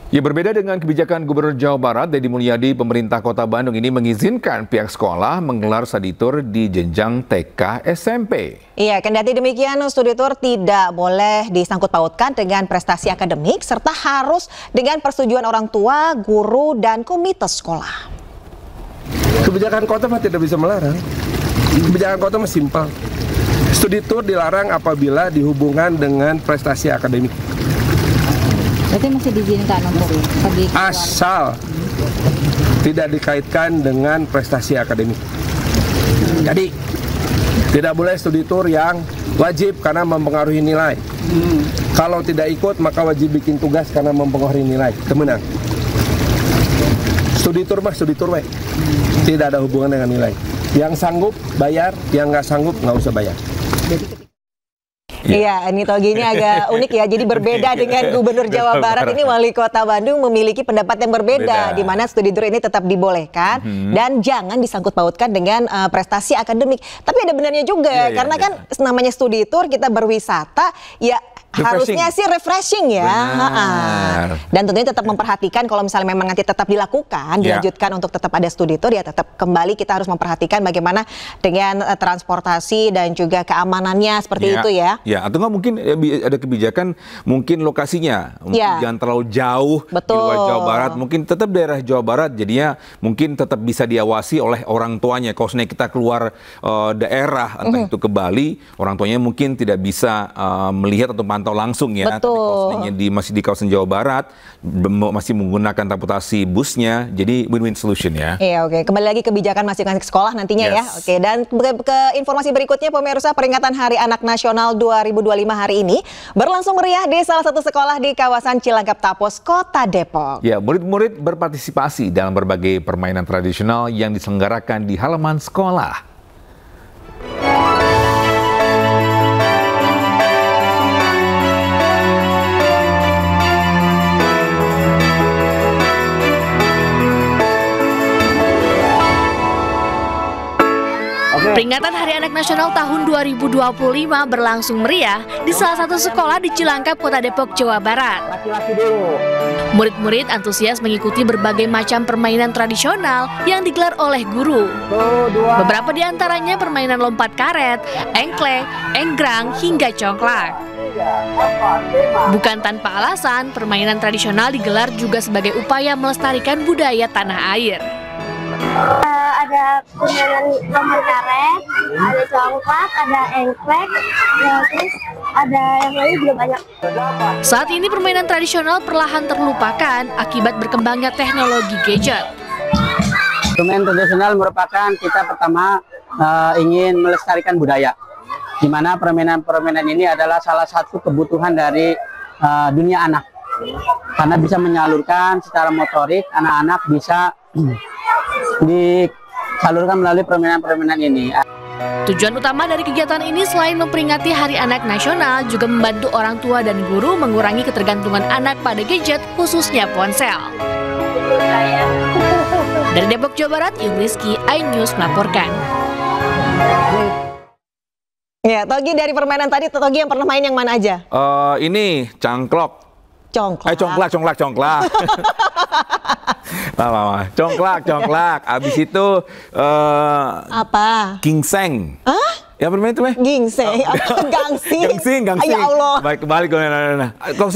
Ya, berbeda dengan kebijakan Gubernur Jawa Barat Deddy Mulyadi, pemerintah Kota Bandung ini mengizinkan pihak sekolah menggelar studi tur di jenjang TK SMP. Iya, kendati demikian studi tur tidak boleh disangkut pautkan dengan prestasi akademik serta harus dengan persetujuan orang tua, guru, dan komite sekolah. Kebijakan kota tidak bisa melarang. Kebijakan kota masih simpel. Studi tur dilarang apabila dihubungkan dengan prestasi akademik. Berarti masih diizinkan untuk pergi keluar. Asal tidak dikaitkan dengan prestasi akademik. Jadi Tidak boleh studi tour yang wajib karena mempengaruhi nilai. Kalau tidak ikut maka wajib bikin tugas karena mempengaruhi nilai. Kemenang. Studi tour mah studi tour, tidak ada hubungan dengan nilai. Yang sanggup bayar, yang nggak sanggup nggak usah bayar. Iya, ini Togi ini agak unik ya. Jadi berbeda dengan Gubernur Jawa Barat ini, Wali Kota Bandung memiliki pendapat yang berbeda, di mana studi tour ini tetap dibolehkan dan jangan disangkut pautkan dengan prestasi akademik. Tapi ada benarnya juga, karena kan namanya studi tour, kita berwisata, ya harusnya sih refreshing ya. Dan tentunya tetap memperhatikan kalau misalnya memang nanti tetap dilakukan, dilanjutkan untuk tetap ada studi tour, ya tetap kembali kita harus memperhatikan bagaimana dengan transportasi dan juga keamanannya seperti itu ya. Ya, atau nggak mungkin ada kebijakan mungkin lokasinya jangan terlalu jauh di luar Jawa Barat, mungkin tetap daerah Jawa Barat, jadinya mungkin tetap bisa diawasi oleh orang tuanya. Kalau kita keluar daerah, entah itu ke Bali, orang tuanya mungkin tidak bisa melihat atau mantau langsung ya. Tapi masih di kawasan Jawa Barat, masih menggunakan transportasi busnya, jadi win-win solution ya. Iya, oke. Kembali lagi kebijakan masing-masing sekolah nantinya ya. Oke, dan ke informasi berikutnya, pemirsa, peringatan Hari Anak Nasional 2025 hari ini berlangsung meriah di salah satu sekolah di kawasan Cilangkap Tapos, Kota Depok. Ya, murid-murid berpartisipasi dalam berbagai permainan tradisional yang diselenggarakan di halaman sekolah. Peringatan Hari Anak Nasional tahun 2025 berlangsung meriah di salah satu sekolah di Cilangkap, Kota Depok, Jawa Barat. Murid-murid antusias mengikuti berbagai macam permainan tradisional yang digelar oleh guru. Beberapa di antaranya permainan lompat karet, engklek, enggrang, hingga congklak. Bukan tanpa alasan, permainan tradisional digelar juga sebagai upaya melestarikan budaya tanah air. Ada permainan lompat karet, ada congklak, ada engklek, terus ada yang lain juga banyak. Saat ini permainan tradisional perlahan terlupakan akibat berkembangnya teknologi gadget. Permainan tradisional merupakan kita pertama ingin melestarikan budaya, di mana permainan-permainan ini adalah salah satu kebutuhan dari dunia anak, karena bisa menyalurkan secara motorik, anak-anak bisa disalurkan melalui permainan-permainan ini. Tujuan utama dari kegiatan ini selain memperingati Hari Anak Nasional, juga membantu orang tua dan guru mengurangi ketergantungan anak pada gadget, khususnya ponsel. Dari Depok, Jawa Barat, Rizky, iNews melaporkan. Ya, Togi, dari permainan tadi, Togi yang pernah main yang mana aja? Ini cangklok. Congklak. Congklak. Congklak. Abis itu apa? Gingseng. Hah? Ya permainan itu gingseng, gangsing. Ya Allah. Baik, kembali ke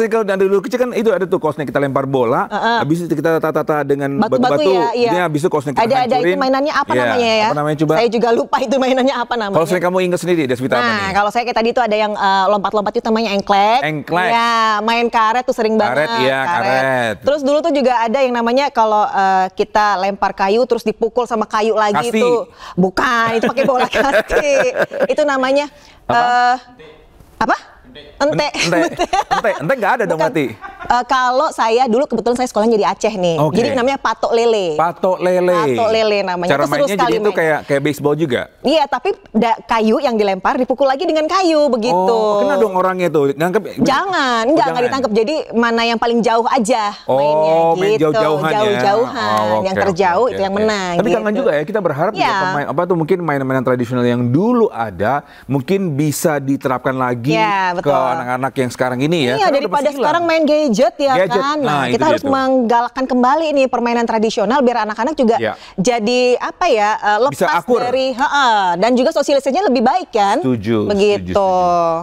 kalau dari dulu kecil kan itu ada tuh kosnya kita lempar bola, habis itu kita tata dengan batu-batu. Ya. Habis itu kosnya kita hancurin. Ada itu mainannya apa namanya ya? Apa namanya coba? Saya juga lupa itu mainannya apa namanya. Kalau kamu ingat sendiri, Deswita apa nih? Kalau saya kayak tadi itu ada yang lompat-lompat itu namanya engklek. Ya, main karet tuh sering banget. Karet. Terus dulu tuh juga ada yang namanya kalau kita lempar kayu terus dipukul sama kayu lagi itu. Bukan, itu pakai bola kasti. Itu namanya apa? Ente nggak ada dong berarti. Kalau saya dulu kebetulan saya sekolahnya di Aceh nih. Jadi namanya patok lele. Patok lele namanya. Cara mainnya jadi itu kayak baseball juga. Iya, tapi kayu yang dilempar dipukul lagi dengan kayu begitu. Kena dong orangnya tuh. Jangan, enggak ditangkap. Jadi mana yang paling jauh aja mainnya gitu. Main jauh-jauhan. Yang terjauh itu yang menang. Tapi jangan juga ya, kita berharap pemain mungkin mainan-mainan tradisional yang dulu ada mungkin bisa diterapkan lagi ke anak-anak yang sekarang ini ya. Iya, daripada sekarang main gadget ya kan. Nah, kita harus menggalakkan kembali ini permainan tradisional biar anak-anak juga jadi apa ya, lepas dari dan juga sosialisasinya lebih baik kan. Setuju. Begitu.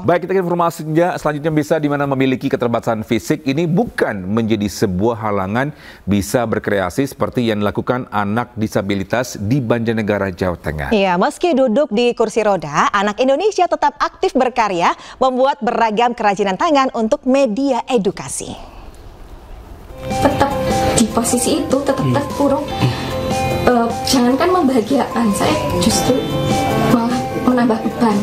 Baik, kita ke informasi selanjutnya. Bisa di mana memiliki keterbatasan fisik ini bukan menjadi sebuah halangan bisa berkreasi seperti yang dilakukan anak disabilitas di Banjarnegara, Jawa Tengah. Iya, meski duduk di kursi roda, anak Indonesia tetap aktif berkarya, membuat beragam kerajinan tangan untuk media edukasi. Tetap di posisi itu, tetap terpuruk. Jangankan membahagiakan, saya justru malah menambah beban.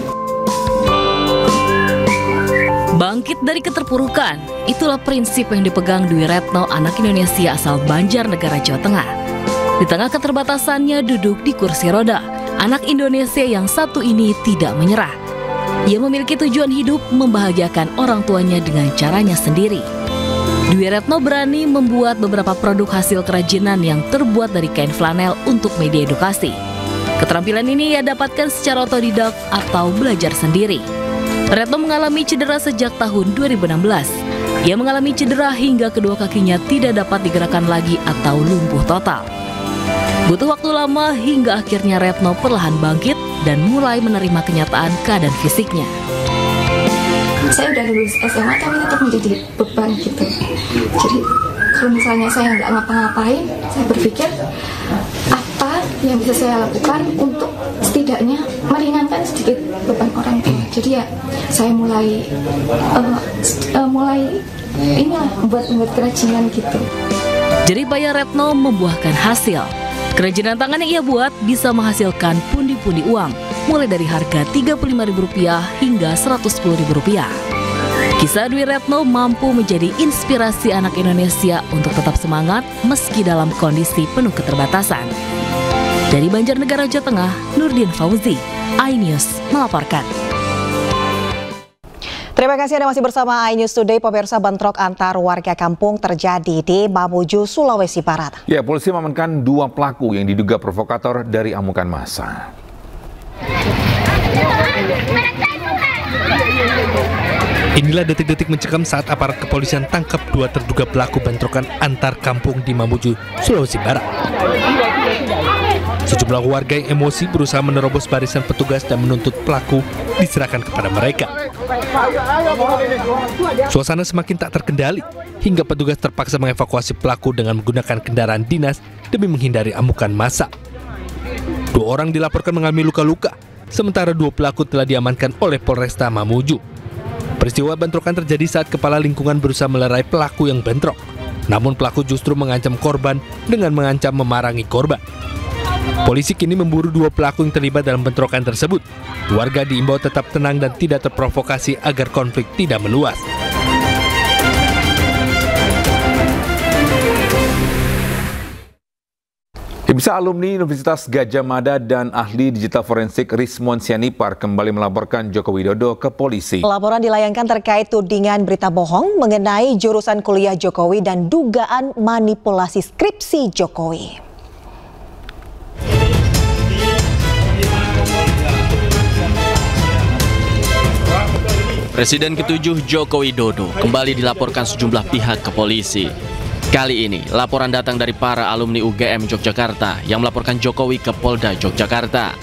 Bangkit dari keterpurukan, itulah prinsip yang dipegang Dwi Retno, anak Indonesia asal Banjarnegara, Jawa Tengah. Di tengah keterbatasannya duduk di kursi roda, anak Indonesia yang satu ini tidak menyerah. Ia memiliki tujuan hidup membahagiakan orang tuanya dengan caranya sendiri. Dwi Retno berani membuat beberapa produk hasil kerajinan yang terbuat dari kain flanel untuk media edukasi. Keterampilan ini ia dapatkan secara otodidak atau belajar sendiri. Retno mengalami cedera sejak tahun 2016. Ia mengalami cedera hingga kedua kakinya tidak dapat digerakkan lagi atau lumpuh total. Butuh waktu lama hingga akhirnya Retno perlahan bangkit dan mulai menerima kenyataan keadaan fisiknya. Saya udah lulus SMA tapi tetap menjadi beban gitu. Jadi kalau misalnya saya nggak ngapa-ngapain, saya berpikir apa yang bisa saya lakukan untuk setidaknya meringankan sedikit beban orang tua. Jadi ya saya mulai membuat kerajinan gitu. Jerih payah Retno membuahkan hasil. Kerajinan tangan yang ia buat bisa menghasilkan pundi-pundi uang, mulai dari harga Rp35.000 hingga Rp110.000. Kisah Dwi Retno mampu menjadi inspirasi anak Indonesia untuk tetap semangat meski dalam kondisi penuh keterbatasan. Dari Banjarnegara, Jawa Tengah, Nurdin Fauzi, iNews melaporkan. Terima kasih Anda masih bersama iNews Today. Pemirsa, bentrok antar warga kampung terjadi di Mamuju, Sulawesi Barat. Ya, polisi mengamankan 2 pelaku yang diduga provokator dari amukan massa. Inilah detik-detik mencekam saat aparat kepolisian tangkap 2 terduga pelaku bentrokan antar kampung di Mamuju, Sulawesi Barat. Sejumlah warga yang emosi berusaha menerobos barisan petugas dan menuntut pelaku diserahkan kepada mereka. Suasana semakin tak terkendali hingga petugas terpaksa mengevakuasi pelaku dengan menggunakan kendaraan dinas demi menghindari amukan massa. 2 orang dilaporkan mengalami luka-luka, sementara 2 pelaku telah diamankan oleh Polresta Mamuju. Peristiwa bentrokan terjadi saat kepala lingkungan berusaha melerai pelaku yang bentrok. Namun pelaku justru mengancam korban dengan mengancam memarangi korban. Polisi kini memburu 2 pelaku yang terlibat dalam bentrokan tersebut. Warga diimbau tetap tenang dan tidak terprovokasi agar konflik tidak meluas. Bisa alumni Universitas Gadjah Mada dan ahli digital forensik Rismon Sianipar kembali melaporkan Joko Widodo ke polisi. Laporan dilayangkan terkait tudingan berita bohong mengenai jurusan kuliah Jokowi dan dugaan manipulasi skripsi Jokowi. Presiden ke-7 Joko Widodo kembali dilaporkan sejumlah pihak ke polisi. Kali ini, laporan datang dari para alumni UGM Yogyakarta yang melaporkan Jokowi ke Polda Yogyakarta.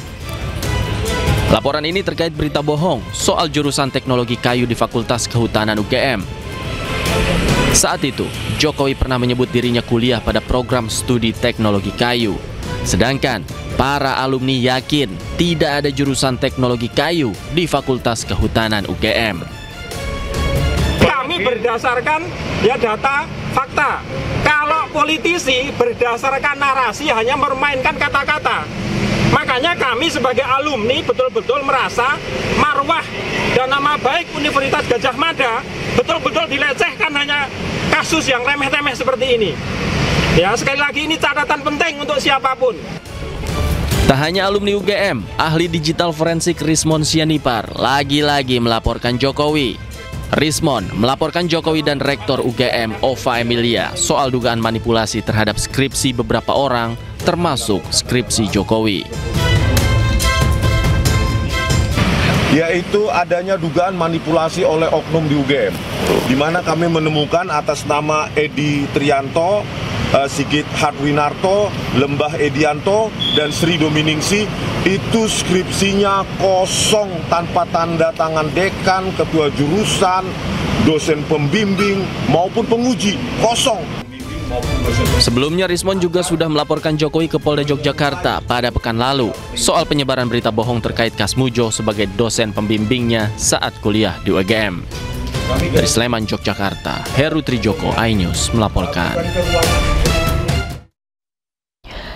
Laporan ini terkait berita bohong soal jurusan teknologi kayu di Fakultas Kehutanan UGM. Saat itu, Jokowi pernah menyebut dirinya kuliah pada program studi teknologi kayu. Sedangkan, para alumni yakin tidak ada jurusan teknologi kayu di Fakultas Kehutanan UGM. Kami berdasarkan data, fakta. Kalau politisi berdasarkan narasi hanya memainkan kata-kata. Makanya kami sebagai alumni betul-betul merasa marwah dan nama baik Universitas Gadjah Mada betul-betul dilecehkan hanya kasus yang remeh-temeh seperti ini. Ya, sekali lagi ini catatan penting untuk siapapun. Tak hanya alumni UGM, ahli digital forensik Rismon Sianipar lagi-lagi melaporkan Jokowi. Rismon melaporkan Jokowi dan Rektor UGM Ova Emilia soal dugaan manipulasi terhadap skripsi beberapa orang, termasuk skripsi Jokowi. Yaitu adanya dugaan manipulasi oleh oknum di UGM, di mana kami menemukan atas nama Edi Trianto, Sigit Hadwinarto, Lembah Edianto, dan Sri Dominingsi itu skripsinya kosong tanpa tanda tangan dekan, ketua jurusan, dosen pembimbing maupun penguji, kosong. Sebelumnya Rismon juga sudah melaporkan Jokowi ke Polda Yogyakarta pada pekan lalu soal penyebaran berita bohong terkait Kasmujo sebagai dosen pembimbingnya saat kuliah di UGM. Dari Sleman, Yogyakarta, Heru Trijoko, iNews melaporkan.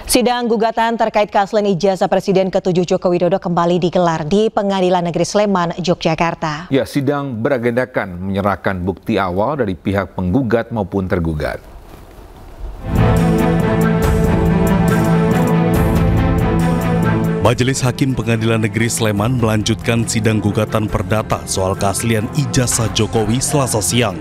Sidang gugatan terkait keaslian ijazah Presiden ke-7 Joko Widodo kembali digelar di Pengadilan Negeri Sleman, Yogyakarta. Ya, sidang beragendakan menyerahkan bukti awal dari pihak penggugat maupun tergugat. Majelis Hakim Pengadilan Negeri Sleman melanjutkan sidang gugatan perdata soal keaslian ijazah Jokowi Selasa siang.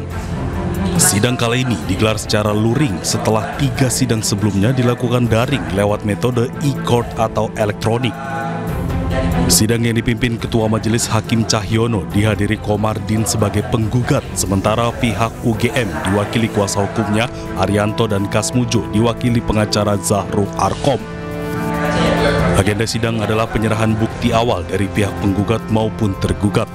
Sidang kali ini digelar secara luring setelah 3 sidang sebelumnya dilakukan daring lewat metode e-court atau elektronik. Sidang yang dipimpin Ketua Majelis Hakim Cahyono dihadiri Komardin sebagai penggugat, sementara pihak UGM diwakili kuasa hukumnya Arianto dan Kasmujo diwakili pengacara Zahrul Arkom. Agenda sidang adalah penyerahan bukti awal dari pihak penggugat maupun tergugat.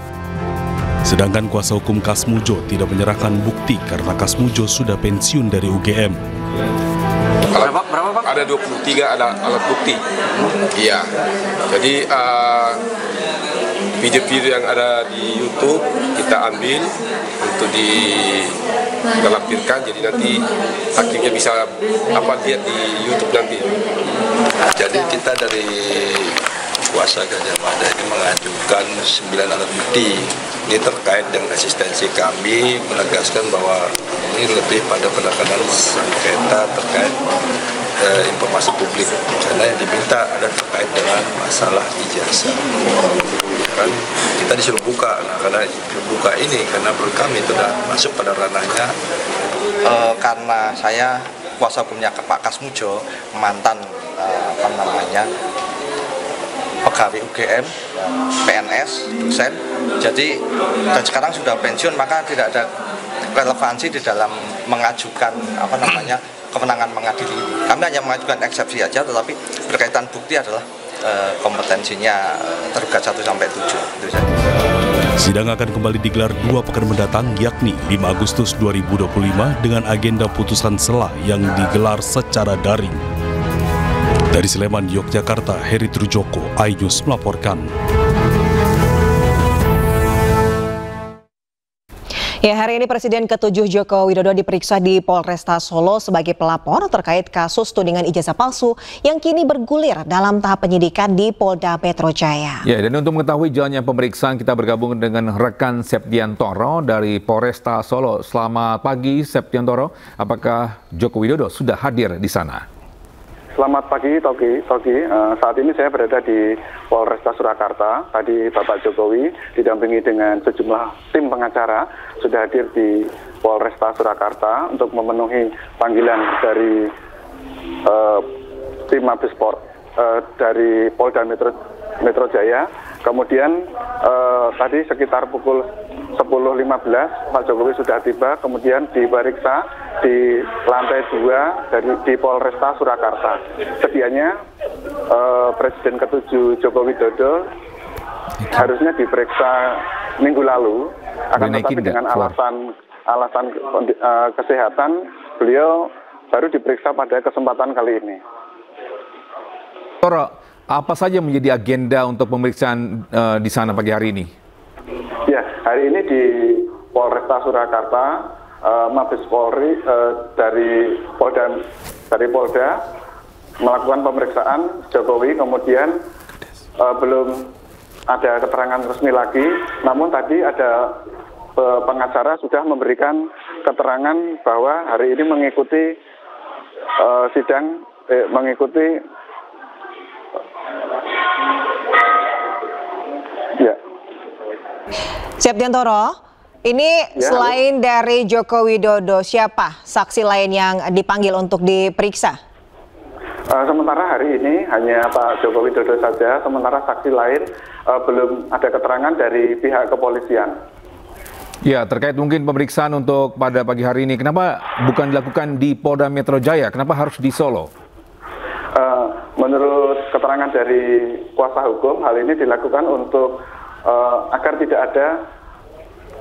Sedangkan kuasa hukum Kasmujo tidak menyerahkan bukti karena Kasmujo sudah pensiun dari UGM. Berapa Pak? Ada 23 ada alat bukti. Iya. Jadi video-video yang ada di YouTube kita ambil untuk dilampirkan. Jadi nanti hakimnya bisa lihat di YouTube nanti. Jadi kita dari kuasa Gajah Mada ini mengajukan 9 alat bukti. Ini terkait dengan asistensi kami menegaskan bahwa ini lebih pada penanganan sengketa terkait informasi publik. Karena yang diminta ada terkait dengan masalah ijazah. Kan kita disuruh buka, karena buka ini karena menurut kami itu sudah masuk pada ranahnya. Karena saya kuasa hukumnya Pak Kasmujo, mantan pegawai UGM, PNS, dosen, jadi dan sekarang sudah pensiun, maka tidak ada relevansi di dalam mengajukan kemenangan mengadili. Kami hanya mengajukan eksepsi saja, tetapi berkaitan bukti adalah kompetensinya tergugat 1 sampai 7. Sidang akan kembali digelar 2 pekan mendatang, yakni 5 Agustus 2025 dengan agenda putusan sela yang digelar secara daring. Dari Sleman, Yogyakarta, Heri Trujoko, iNews melaporkan. Ya, hari ini Presiden ke-7 Joko Widodo diperiksa di Polresta Solo sebagai pelapor terkait kasus tudingan ijazah palsu yang kini bergulir dalam tahap penyidikan di Polda Metro Jaya. Ya, dan untuk mengetahui jalannya pemeriksaan, kita bergabung dengan rekan Septiantoro dari Polresta Solo. Selamat pagi, Septiantoro. Apakah Joko Widodo sudah hadir di sana? Selamat pagi, Togi. Saat ini saya berada di Polresta Surakarta. Tadi Bapak Jokowi didampingi dengan sejumlah tim pengacara sudah hadir di Polresta Surakarta untuk memenuhi panggilan dari tim Mabespor dari Polda Metro Jaya. Kemudian tadi sekitar pukul 10.15 Pak Jokowi sudah tiba, kemudian diperiksa di lantai 2 di Polresta Surakarta. Sedianya Presiden ke-7 Joko Widodo harusnya diperiksa minggu lalu, akan tetapi dengan alasan kesehatan beliau baru diperiksa pada kesempatan kali ini. Apa saja menjadi agenda untuk pemeriksaan di sana pagi hari ini? Ya, hari ini di Polresta Surakarta, Mabes Polri dari Polda melakukan pemeriksaan Jokowi, kemudian belum ada keterangan resmi lagi, namun tadi ada pengacara sudah memberikan keterangan bahwa hari ini mengikuti sidang, ya. Septiantoro, ini selain dari Joko Widodo, siapa saksi lain yang dipanggil untuk diperiksa? Sementara hari ini hanya Pak Joko Widodo saja, sementara saksi lain belum ada keterangan dari pihak kepolisian. Ya, terkait mungkin pemeriksaan untuk pada pagi hari ini, kenapa bukan dilakukan di Polda Metro Jaya? Kenapa harus di Solo? Menurut keterangan dari kuasa hukum, hal ini dilakukan untuk agar tidak ada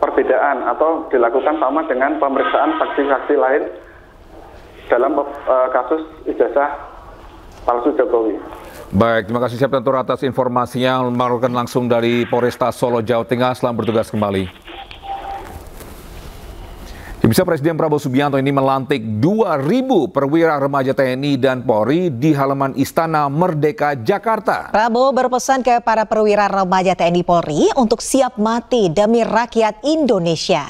perbedaan atau dilakukan sama dengan pemeriksaan saksi-saksi lain dalam kasus ijazah palsu Jokowi. Baik, terima kasih Septiantoro atas informasinya, melaporkan langsung dari Polresta Solo, Jawa Tengah. Selamat bertugas kembali. Pemirsa, Presiden Prabowo Subianto ini melantik 2.000 perwira remaja TNI dan Polri di halaman Istana Merdeka, Jakarta. Prabowo berpesan ke para perwira remaja TNI Polri untuk siap mati demi rakyat Indonesia.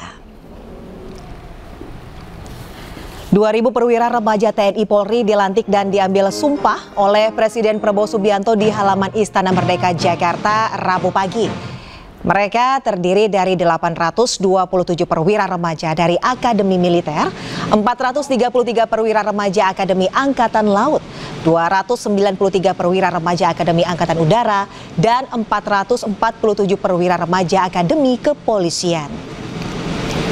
2.000 perwira remaja TNI Polri dilantik dan diambil sumpah oleh Presiden Prabowo Subianto di halaman Istana Merdeka, Jakarta, Rabu pagi. Mereka terdiri dari 827 perwira remaja dari Akademi Militer, 433 perwira remaja Akademi Angkatan Laut, 293 perwira remaja Akademi Angkatan Udara, dan 447 perwira remaja Akademi Kepolisian.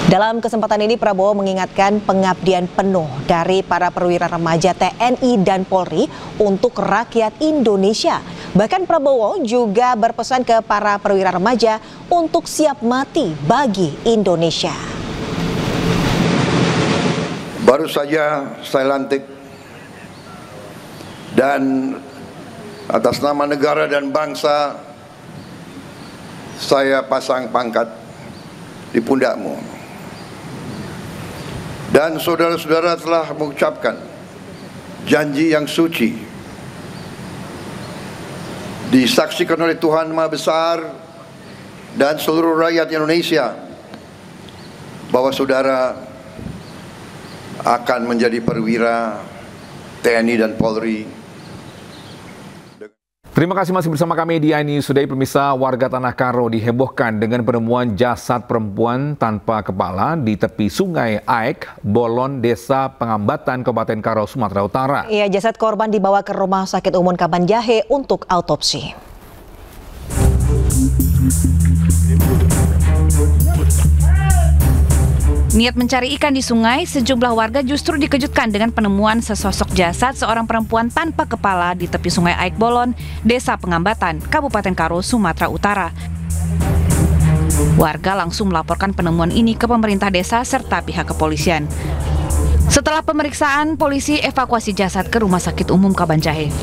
Dalam kesempatan ini Prabowo mengingatkan pengabdian penuh dari para perwira remaja TNI dan Polri untuk rakyat Indonesia. Bahkan Prabowo juga berpesan ke para perwira remaja untuk siap mati bagi Indonesia. Baru saja saya lantik dan atas nama negara dan bangsa saya pasang pangkat di pundakmu. Dan saudara-saudara telah mengucapkan janji yang suci, disaksikan oleh Tuhan Maha Besar dan seluruh rakyat Indonesia bahwa saudara akan menjadi perwira TNI dan Polri. Terima kasih masih bersama kami di iNews Today. Pemirsa, warga Tanah Karo dihebohkan dengan penemuan jasad perempuan tanpa kepala di tepi sungai Aek, Bolon, Desa Pengambatan, Kabupaten Karo, Sumatera Utara. Iya, jasad korban dibawa ke Rumah Sakit Umum Kabanjahe untuk autopsi. Niat mencari ikan di sungai, sejumlah warga justru dikejutkan dengan penemuan sesosok jasad seorang perempuan tanpa kepala di tepi sungai Aek Bolon, Desa Pengambatan, Kabupaten Karo, Sumatera Utara. Warga langsung melaporkan penemuan ini ke pemerintah desa serta pihak kepolisian. Setelah pemeriksaan, polisi evakuasi jasad ke Rumah Sakit Umum Kabanjahe.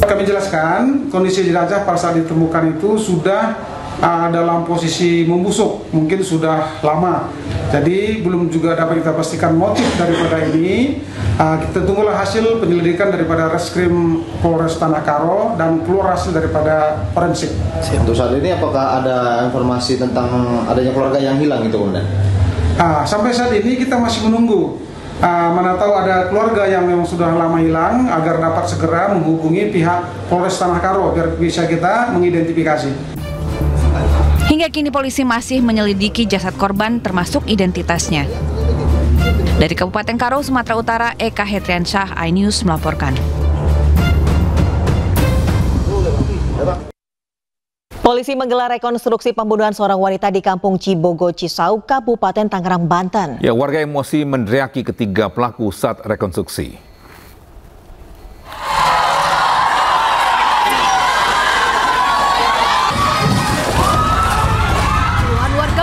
Kami jelaskan kondisi jenazah pada saat ditemukan itu sudah dalam posisi membusuk, mungkin sudah lama. Jadi belum juga dapat kita pastikan motif daripada ini. Kita tunggulah hasil penyelidikan daripada Reskrim Polres Tanah Karo dan keluar hasil daripada forensik. Untuk saat ini apakah ada informasi tentang adanya keluarga yang hilang itu kemudian? Sampai saat ini kita masih menunggu. Mana tahu ada keluarga yang memang sudah lama hilang agar dapat segera menghubungi pihak Polres Tanah Karo biar bisa kita mengidentifikasi. Hingga kini polisi masih menyelidiki jasad korban termasuk identitasnya. Dari Kabupaten Karo, Sumatera Utara, Eka Hetriansyah, iNews melaporkan. Polisi menggelar rekonstruksi pembunuhan seorang wanita di Kampung Cibogo, Cisauk, Kabupaten Tangerang, Banten. Ya, warga emosi meneriaki ketiga pelaku saat rekonstruksi.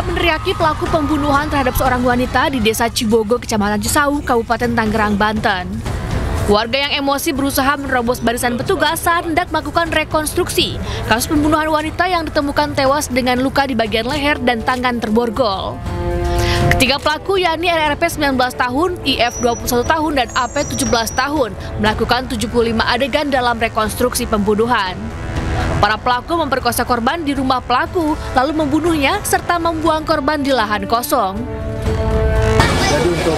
Meneriaki pelaku pembunuhan terhadap seorang wanita di Desa Cibogo, Kecamatan Cisauk, Kabupaten Tangerang, Banten. Warga yang emosi berusaha menerobos barisan petugas saat hendak melakukan rekonstruksi kasus pembunuhan wanita yang ditemukan tewas dengan luka di bagian leher dan tangan terborgol. Ketiga pelaku yakni RRP 19 tahun, IF 21 tahun, dan AP 17 tahun melakukan 75 adegan dalam rekonstruksi pembunuhan. Para pelaku memperkosa korban di rumah pelaku, lalu membunuhnya serta membuang korban di lahan kosong. Jadi untuk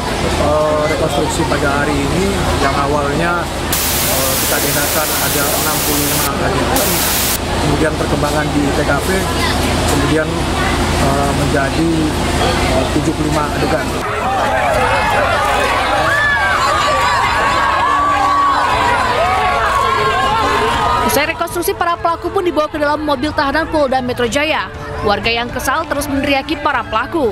rekonstruksi pada hari ini yang awalnya kita dengarkan ada 65 adegan, kemudian perkembangan di TKP, kemudian menjadi 75 adegan. Usai rekonstruksi, para pelaku pun dibawa ke dalam mobil tahanan Polda Metro Jaya. Warga yang kesal terus meneriaki para pelaku.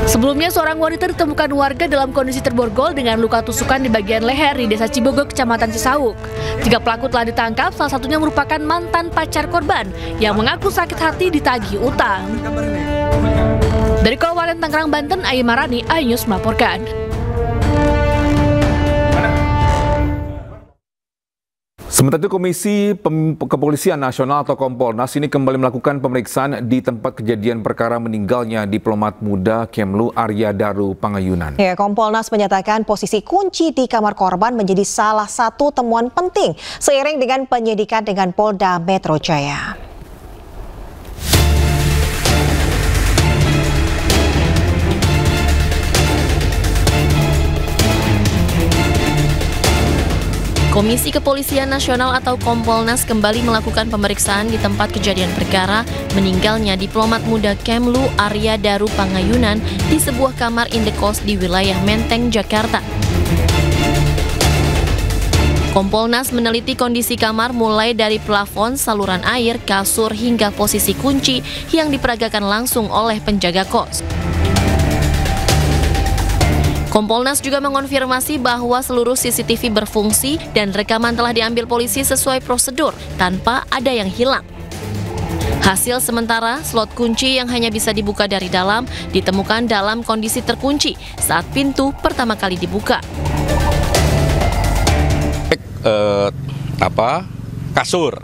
Sebelumnya, seorang wanita ditemukan warga dalam kondisi terborgol dengan luka tusukan di bagian leher di Desa Cibogo, Kecamatan Cisauk. 3 pelaku telah ditangkap, salah satunya merupakan mantan pacar korban yang mengaku sakit hati ditagih utang. Dari Kabupaten Tangerang, Banten, Ayu Marani, iNews melaporkan. Sementara itu Komisi Kepolisian Nasional atau Kompolnas ini kembali melakukan pemeriksaan di tempat kejadian perkara meninggalnya diplomat muda Kemlu Arya Daru Pangayunan. Ya, Kompolnas menyatakan posisi kunci di kamar korban menjadi salah satu temuan penting seiring dengan penyidikan dengan Polda Metro Jaya. Komisi Kepolisian Nasional atau Kompolnas kembali melakukan pemeriksaan di tempat kejadian perkara meninggalnya diplomat muda Kemlu Arya Daru Pangayunan di sebuah kamar indekos di wilayah Menteng, Jakarta. Kompolnas meneliti kondisi kamar mulai dari plafon, saluran air, kasur hingga posisi kunci yang diperagakan langsung oleh penjaga kos. Kompolnas juga mengonfirmasi bahwa seluruh CCTV berfungsi dan rekaman telah diambil polisi sesuai prosedur tanpa ada yang hilang. Hasil sementara, slot kunci yang hanya bisa dibuka dari dalam ditemukan dalam kondisi terkunci saat pintu pertama kali dibuka. Kasur.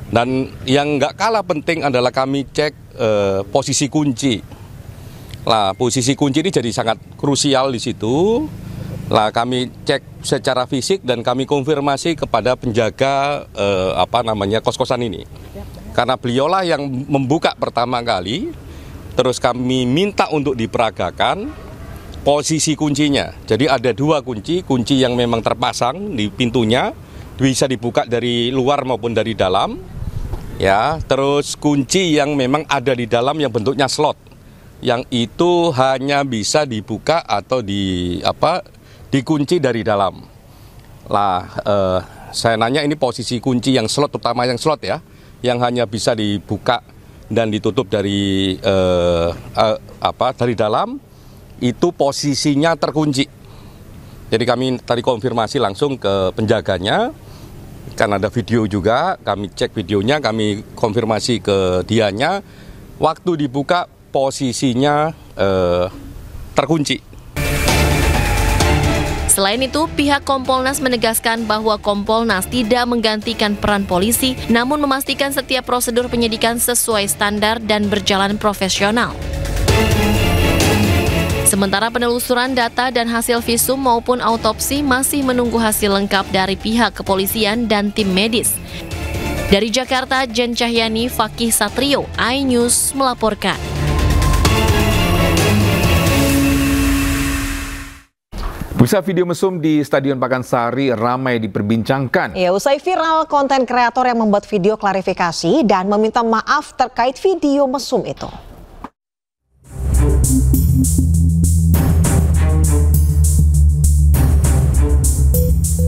Dan yang nggak kalah penting adalah kami cek posisi kunci. Lah, posisi kunci ini jadi sangat krusial di situ. Lah, kami cek secara fisik dan kami konfirmasi kepada penjaga kos-kosan ini. Karena beliaulah yang membuka pertama kali, terus kami minta untuk diperagakan posisi kuncinya. Jadi ada dua kunci yang memang terpasang di pintunya, bisa dibuka dari luar maupun dari dalam. Ya, terus kunci yang memang ada di dalam yang bentuknya slot. Yang itu hanya bisa dibuka atau dikunci dari dalam. Lah, saya nanya ini posisi kunci yang slot, terutama yang slot ya, yang hanya bisa dibuka dan ditutup dari dari dalam, itu posisinya terkunci. Jadi kami tadi konfirmasi langsung ke penjaganya, kan ada video juga, kami cek videonya, kami konfirmasi ke dianya, waktu dibuka posisinya terkunci. Selain itu, pihak Kompolnas menegaskan bahwa Kompolnas tidak menggantikan peran polisi, namun memastikan setiap prosedur penyidikan sesuai standar dan berjalan profesional. Sementara penelusuran data dan hasil visum maupun autopsi masih menunggu hasil lengkap dari pihak kepolisian dan tim medis. Dari Jakarta, Jen Cahyani, Fakih Satrio, iNews melaporkan. Pusat video mesum di Stadion Pakansari ramai diperbincangkan. Ya, usai viral konten kreator yang membuat video klarifikasi dan meminta maaf terkait video mesum itu.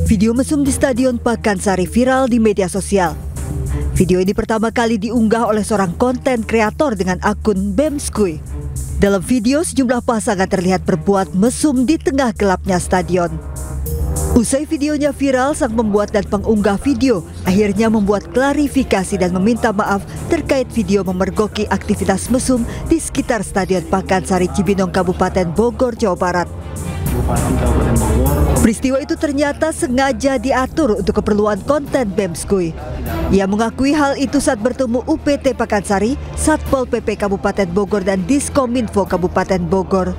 Video mesum di Stadion Pakansari viral di media sosial. Video ini pertama kali diunggah oleh seorang konten kreator dengan akun Bemskuy. Dalam video, sejumlah pasangan terlihat berbuat mesum di tengah gelapnya stadion. Usai videonya viral, sang pembuat dan pengunggah video akhirnya membuat klarifikasi dan meminta maaf terkait video memergoki aktivitas mesum di sekitar Stadion Pakansari Cibinong, Kabupaten Bogor, Jawa Barat. Peristiwa itu ternyata sengaja diatur untuk keperluan konten Bemskuy. Ia mengakui hal itu saat bertemu UPT Pakansari, Satpol PP Kabupaten Bogor dan Diskominfo Kabupaten Bogor.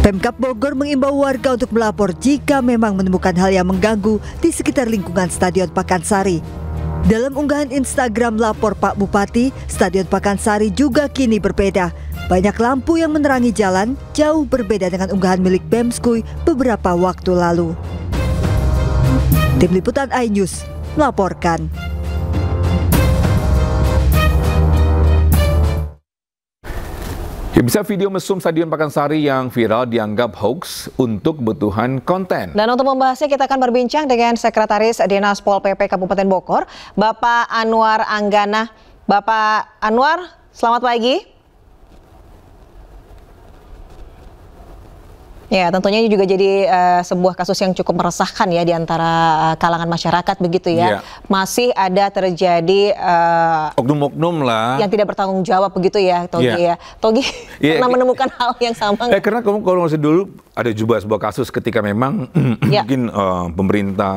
Pemkab Bogor mengimbau warga untuk melapor jika memang menemukan hal yang mengganggu di sekitar lingkungan Stadion Pakansari. Dalam unggahan Instagram lapor Pak Bupati, Stadion Pakansari juga kini berbeda. Banyak lampu yang menerangi jalan, jauh berbeda dengan unggahan milik Bemskuy beberapa waktu lalu. Tim Liputan iNews melaporkan. Ya, bisa video mesum Stadion Pakansari yang viral dianggap hoax untuk kebutuhan konten. Dan untuk membahasnya kita akan berbincang dengan Sekretaris Dinas Pol PP Kabupaten Bogor, Bapak Anwar Anggana. Bapak Anwar, selamat pagi. Ya, tentunya ini juga jadi sebuah kasus yang cukup meresahkan ya di antara kalangan masyarakat begitu ya. Masih ada terjadi oknum-oknum lah yang tidak bertanggung jawab begitu ya, Togi ya. Togi pernah menemukan hal yang sama nggak? Karena kalau masih dulu ada juga sebuah kasus ketika memang mungkin pemerintah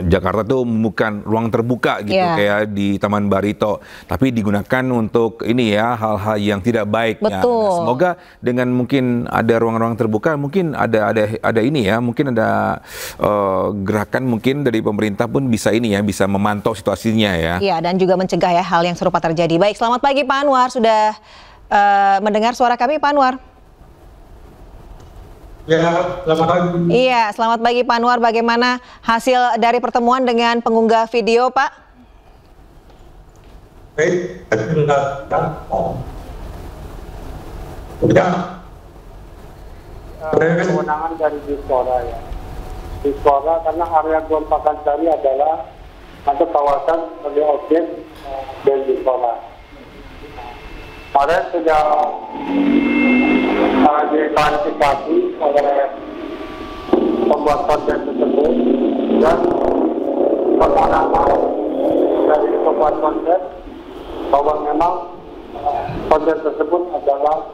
Jakarta tuh bukan ruang terbuka gitu kayak di Taman Barito, tapi digunakan untuk ini ya hal-hal yang tidak baik. Betul. Nah, semoga dengan mungkin ada ruang-ruang terbuka, mungkin ada ini ya, mungkin ada gerakan mungkin dari pemerintah pun bisa ini ya, bisa memantau situasinya ya. Iya, dan juga mencegah ya hal yang serupa terjadi. Baik, selamat pagi Pak Anwar, sudah mendengar suara kami Pak Anwar? Ya, selamat pagi. Iya, selamat pagi Pak Anwar. Bagaimana hasil dari pertemuan dengan pengunggah video, Pak? Baik, kewenangan dari Dispora ya. Dispora karena area Gor Pakansari adalah satu kawasan sebagai objek dari Dispora. Kemarin sudah diklarifikasi oleh pembuat konten tersebut dan pengalaman dari pembuat konten bahwa memang konten tersebut adalah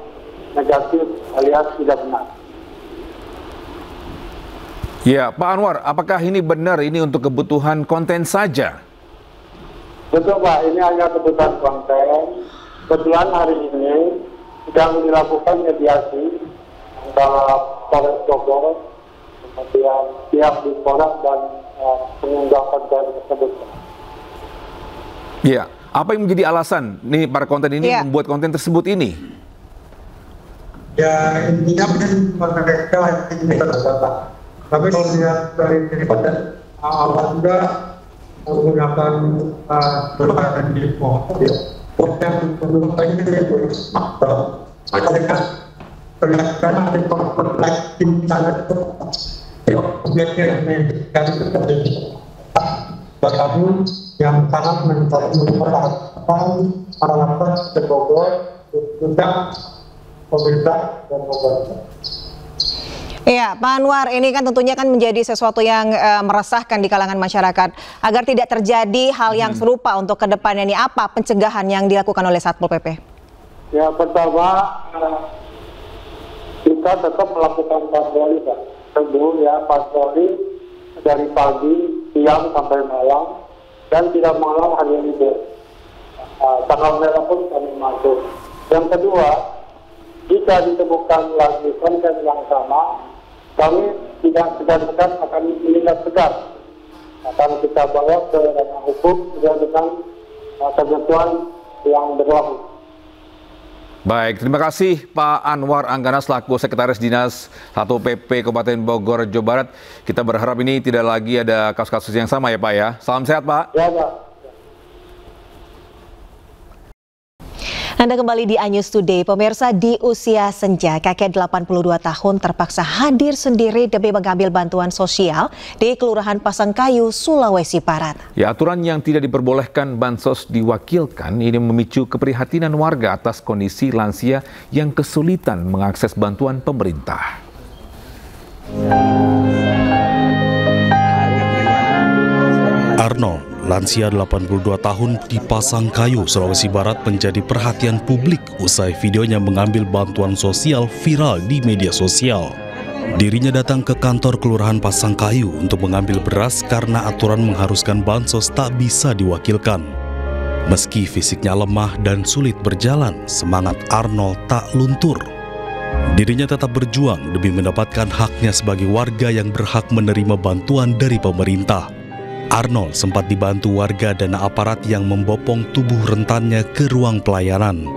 negatif alias tidak benar. Ya, Pak Anwar, apakah ini benar ini untuk kebutuhan konten saja? Betul Pak, ini hanya kebutuhan konten. Kebetulan hari ini sedang dilakukan mediasi antara Polres Bogor, kemudian pihak Dispora dan pengunggah konten tersebut. Iya, apa yang menjadi alasan nih para konten ini membuat konten tersebut ini? Ya intinya mereka ini terdata. Tapi kalau lihat dari konten awal juga menggunakan berbagai info. Konten penumpang ini terus makro. Mereka kelihatan ada konten internet itu objeknya yang terjadi. Bahkan yang sangat menentukan para lapas di Bogor juga pemerintah dan Bogor. Iya, Pak Anwar, ini kan tentunya kan menjadi sesuatu yang meresahkan di kalangan masyarakat. Agar tidak terjadi hal yang serupa untuk ke depannya, ini apa pencegahan yang dilakukan oleh Satpol PP? Ya, pertama kita tetap melakukan patroli, Pak. Tentu ya, patroli dari pagi, siang sampai malam, dan tidak malam hanya libur. Tanggal merah pun kami masuk. Yang kedua, jika ditemukan lagi konten yang sama, kami tidak segan-segan akan menindak tegas. Akan kita bawa ke ranah hukum dengan ketentuan yang berlaku. Baik, terima kasih Pak Anwar Anggana selaku Sekretaris Dinas Satpol PP Kabupaten Bogor, Jawa Barat. Kita berharap ini tidak lagi ada kasus-kasus yang sama ya Pak ya. Salam sehat Pak. Ya Pak. Anda kembali di iNews Today. Pemirsa, di usia senja, kakek 82 tahun terpaksa hadir sendiri demi mengambil bantuan sosial di Kelurahan Pasangkayu, Sulawesi Barat. Ya, aturan yang tidak diperbolehkan bansos diwakilkan ini memicu keprihatinan warga atas kondisi lansia yang kesulitan mengakses bantuan pemerintah. Arnold, lansia 82 tahun di Pasangkayu, Sulawesi Barat menjadi perhatian publik usai videonya mengambil bantuan sosial viral di media sosial. Dirinya datang ke kantor Kelurahan Pasangkayu untuk mengambil beras karena aturan mengharuskan bansos tak bisa diwakilkan. Meski fisiknya lemah dan sulit berjalan, semangat Arnold tak luntur. Dirinya tetap berjuang demi mendapatkan haknya sebagai warga yang berhak menerima bantuan dari pemerintah. Arnold sempat dibantu warga dan aparat yang membopong tubuh rentannya ke ruang pelayanan.